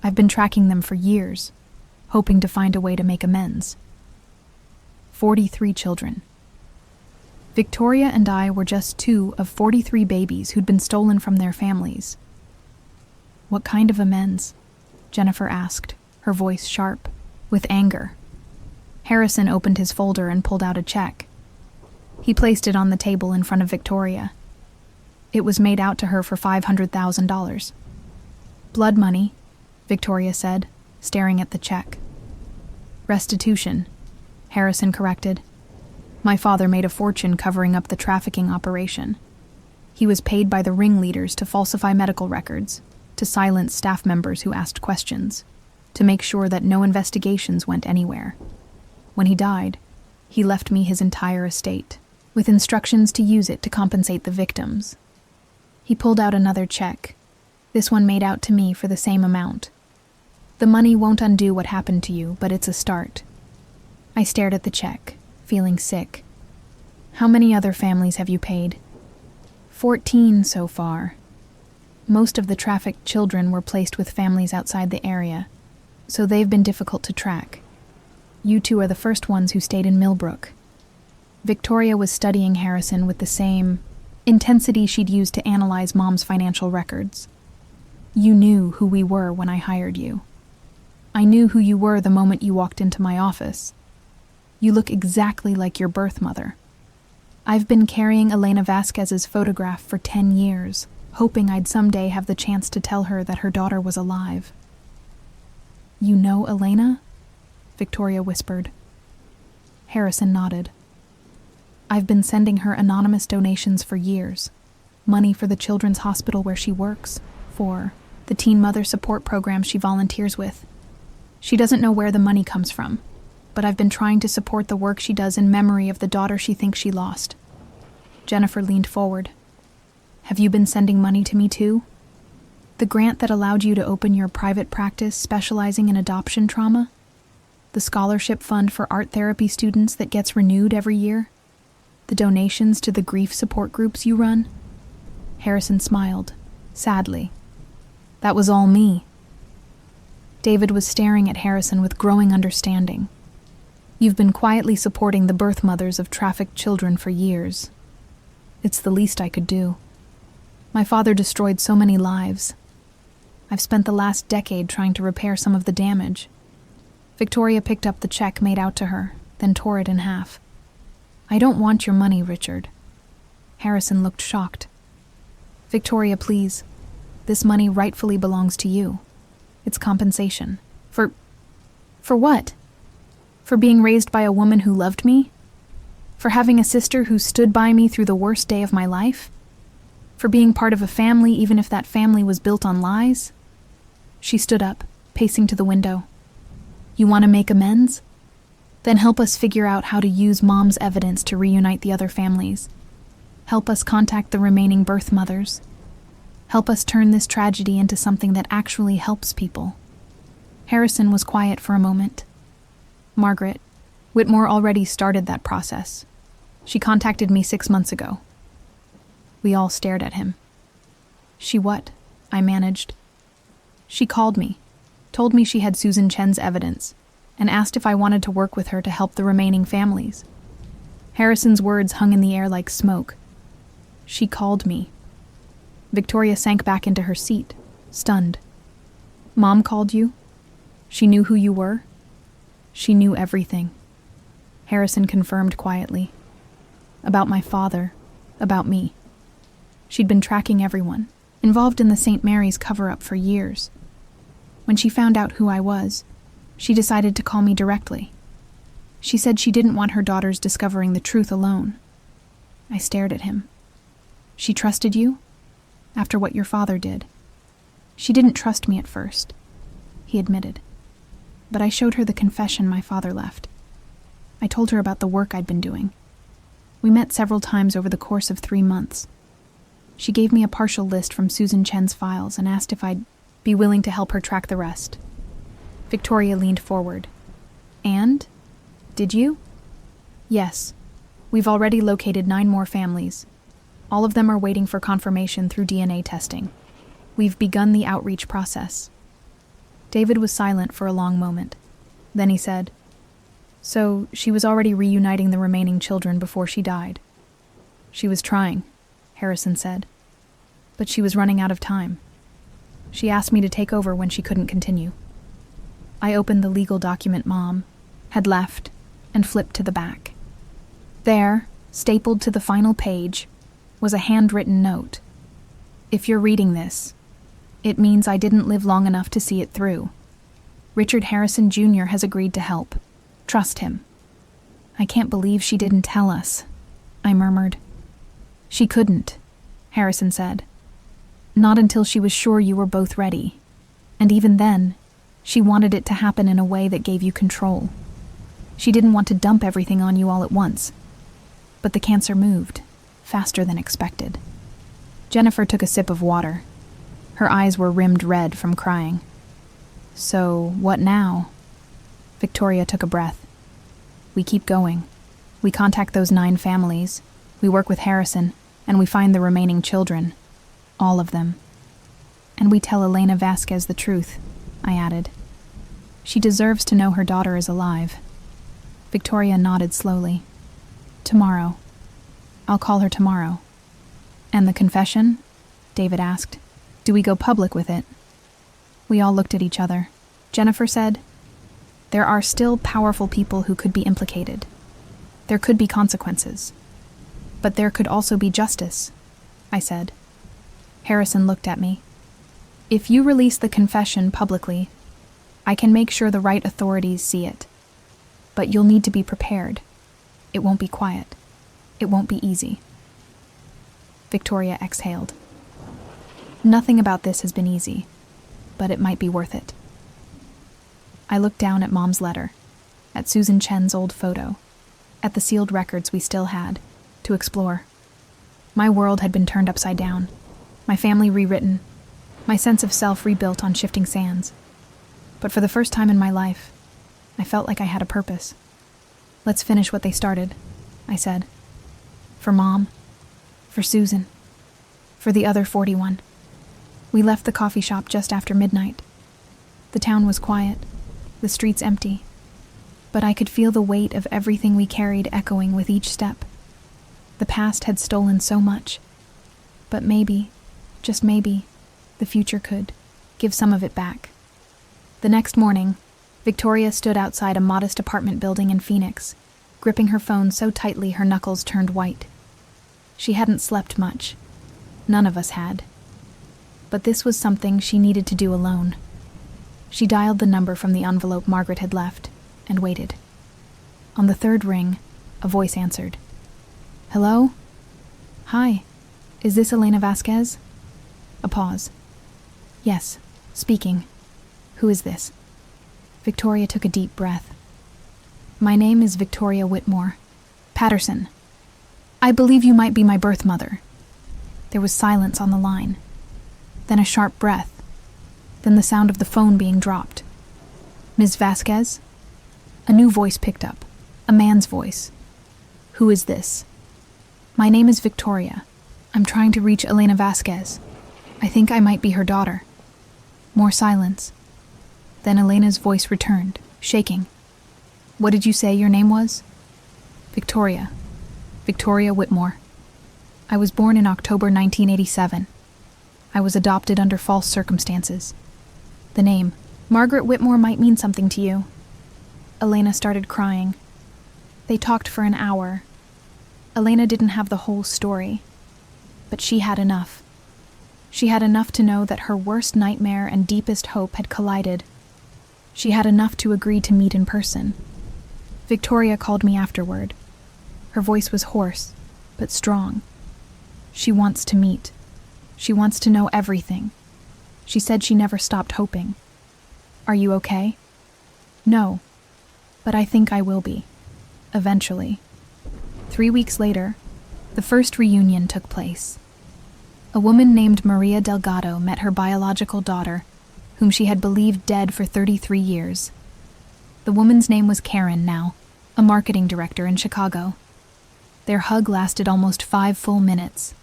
I've been tracking them for years, hoping to find a way to make amends. 43 children. Victoria and I were just 2 of 43 babies who'd been stolen from their families. What kind of amends? Jennifer asked, her voice sharp, with anger. Harrison opened his folder and pulled out a check. He placed it on the table in front of Victoria. It was made out to her for $500,000. Blood money, Victoria said, staring at the check. Restitution, Harrison corrected. My father made a fortune covering up the trafficking operation. He was paid by the ringleaders to falsify medical records, to silence staff members who asked questions, to make sure that no investigations went anywhere. When he died, he left me his entire estate, with instructions to use it to compensate the victims. He pulled out another check, this one made out to me for the same amount. The money won't undo what happened to you, but it's a start. I stared at the check, feeling sick. How many other families have you paid? 14 so far. Most of the trafficked children were placed with families outside the area, so they've been difficult to track. You 2 are the first ones who stayed in Millbrook. Victoria was studying Harrison with the same intensity she'd used to analyze Mom's financial records. You knew who we were when I hired you. I knew who you were the moment you walked into my office. You look exactly like your birth mother. I've been carrying Elena Vasquez's photograph for 10 years, hoping I'd someday have the chance to tell her that her daughter was alive. You know Elena? Victoria whispered. Harrison nodded. I've been sending her anonymous donations for years. Money for the children's hospital where she works, for the teen mother support program she volunteers with. She doesn't know where the money comes from, but I've been trying to support the work she does in memory of the daughter she thinks she lost. Jennifer leaned forward. Have you been sending money to me too? The grant that allowed you to open your private practice specializing in adoption trauma? The scholarship fund for art therapy students that gets renewed every year? The donations to the grief support groups you run? Harrison smiled, sadly. That was all me. David was staring at Harrison with growing understanding. You've been quietly supporting the birth mothers of trafficked children for years. It's the least I could do. My father destroyed so many lives. I've spent the last decade trying to repair some of the damage. Victoria picked up the check made out to her, then tore it in half. I don't want your money, Richard. Harrison looked shocked. Victoria, please. This money rightfully belongs to you. It's compensation. For what? For being raised by a woman who loved me? For having a sister who stood by me through the worst day of my life? For being part of a family even if that family was built on lies? She stood up, pacing to the window. You want to make amends? Then help us figure out how to use Mom's evidence to reunite the other families. Help us contact the remaining birth mothers. Help us turn this tragedy into something that actually helps people. Harrison was quiet for a moment. Margaret, Whitmore already started that process. She contacted me 6 months ago. We all stared at him. She what? I managed. She called me, told me she had Susan Chen's evidence, and asked if I wanted to work with her to help the remaining families. Harrison's words hung in the air like smoke. She called me. Victoria sank back into her seat, stunned. Mom called you? She knew who you were? She knew everything. Harrison confirmed quietly. About my father, about me. She'd been tracking everyone, involved in the St. Mary's cover-up for years. When she found out who I was, she decided to call me directly. She said she didn't want her daughters discovering the truth alone. I stared at him. She trusted you? After what your father did. She didn't trust me at first, he admitted. But I showed her the confession my father left. I told her about the work I'd been doing. We met several times over the course of 3 months. She gave me a partial list from Susan Chen's files and asked if I'd be willing to help her track the rest. Victoria leaned forward. And? Did you? Yes. We've already located 9 more families. All of them are waiting for confirmation through DNA testing. We've begun the outreach process." David was silent for a long moment. Then he said, "So she was already reuniting the remaining children before she died?" "She was trying," Harrison said. "But she was running out of time. She asked me to take over when she couldn't continue." I opened the legal document Mom had left and flipped to the back. There, stapled to the final page, was a handwritten note. "If you're reading this, it means I didn't live long enough to see it through. Richard Harrison Jr. has agreed to help. Trust him." "I can't believe she didn't tell us," I murmured. "She couldn't," Harrison said. "Not until she was sure you were both ready. And even then, she wanted it to happen in a way that gave you control. She didn't want to dump everything on you all at once. But the cancer moved, faster than expected." Jennifer took a sip of water. Her eyes were rimmed red from crying. "So, what now?" Victoria took a breath. "We keep going. We contact those 9 families. We work with Harrison, and we find the remaining children. All of them. And we tell Elena Vasquez the truth," I added. "She deserves to know her daughter is alive." Victoria nodded slowly. "Tomorrow. I'll call her tomorrow." "And the confession?" David asked. "Do we go public with it?" We all looked at each other. Jennifer said, "There are still powerful people who could be implicated. There could be consequences. But there could also be justice," I said. Harrison looked at me. "If you release the confession publicly, I can make sure the right authorities see it. But you'll need to be prepared. It won't be quiet. It won't be easy." Victoria exhaled. "Nothing about this has been easy, but it might be worth it." I looked down at Mom's letter, at Susan Chen's old photo, at the sealed records we still had to explore. My world had been turned upside down, my family rewritten, my sense of self rebuilt on shifting sands. But for the first time in my life, I felt like I had a purpose. "Let's finish what they started," I said. "For Mom, for Susan, for the other 41. We left the coffee shop just after midnight. The town was quiet, the streets empty, but I could feel the weight of everything we carried echoing with each step. The past had stolen so much, but maybe, just maybe, the future could give some of it back." The next morning, Victoria stood outside a modest apartment building in Phoenix, gripping her phone so tightly her knuckles turned white. She hadn't slept much. None of us had. But this was something she needed to do alone. She dialed the number from the envelope Margaret had left and waited. On the 3rd ring, a voice answered. "Hello? Hi, is this Elena Vasquez?" A pause. "Yes, speaking. Who is this?" Victoria took a deep breath. "My name is Victoria Whitmore. Patterson. I believe you might be my birth mother." There was silence on the line. Then a sharp breath. Then the sound of the phone being dropped. "Ms. Vasquez?" A new voice picked up. A man's voice. "Who is this?" "My name is Victoria. I'm trying to reach Elena Vasquez. I think I might be her daughter." More silence. Then Elena's voice returned, shaking. "What did you say your name was?" "Victoria. Victoria Whitmore. I was born in October 1987. I was adopted under false circumstances. The name, Margaret Whitmore, might mean something to you." Elena started crying. They talked for an hour. Elena didn't have the whole story, but she had enough. She had enough to know that her worst nightmare and deepest hope had collided. She had enough to agree to meet in person. Victoria called me afterward. Her voice was hoarse, but strong. She wants to meet. She wants to know everything. She said she never stopped hoping. "Are you okay?" "No, but I think I will be. Eventually." 3 weeks later, the first reunion took place. A woman named Maria Delgado met her biological daughter, whom she had believed dead for 33 years. The woman's name was Karen now, a marketing director in Chicago. Their hug lasted almost 5 full minutes.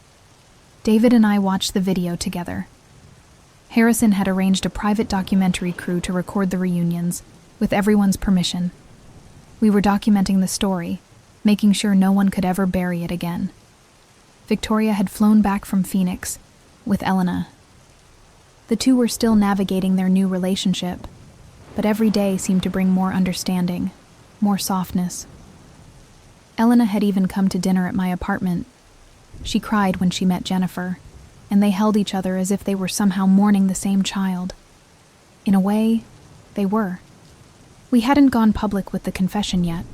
David and I watched the video together. Harrison had arranged a private documentary crew to record the reunions, with everyone's permission. We were documenting the story, making sure no one could ever bury it again. Victoria had flown back from Phoenix with Elena. The two were still navigating their new relationship, but every day seemed to bring more understanding, more softness. Elena had even come to dinner at my apartment. She cried when she met Jennifer, and they held each other as if they were somehow mourning the same child. In a way, they were. We hadn't gone public with the confession yet.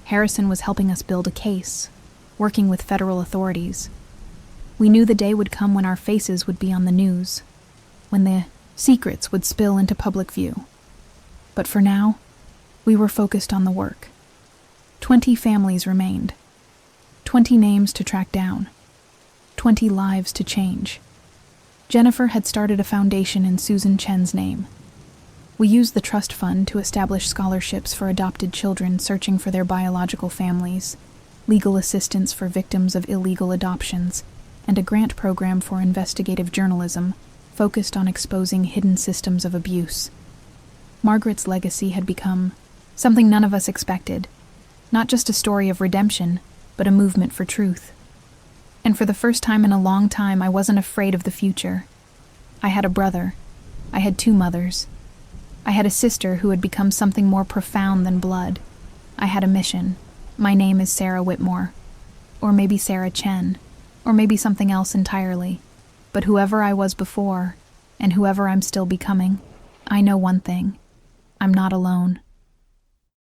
Harrison was helping us build a case, working with federal authorities. We knew the day would come when our faces would be on the news, when the secrets would spill into public view. But for now, we were focused on the work. 20 families remained. 20 names to track down. 20 lives to change. Jennifer had started a foundation in Susan Chen's name. We used the trust fund to establish scholarships for adopted children searching for their biological families, legal assistance for victims of illegal adoptions, and a grant program for investigative journalism focused on exposing hidden systems of abuse. Margaret's legacy had become something none of us expected, not just a story of redemption, but a movement for truth. And for the first time in a long time, I wasn't afraid of the future. I had a brother. I had 2 mothers. I had a sister who had become something more profound than blood. I had a mission. My name is Sarah Whitmore. Or maybe Sarah Chen. Or maybe something else entirely. But whoever I was before, and whoever I'm still becoming, I know one thing. I'm not alone.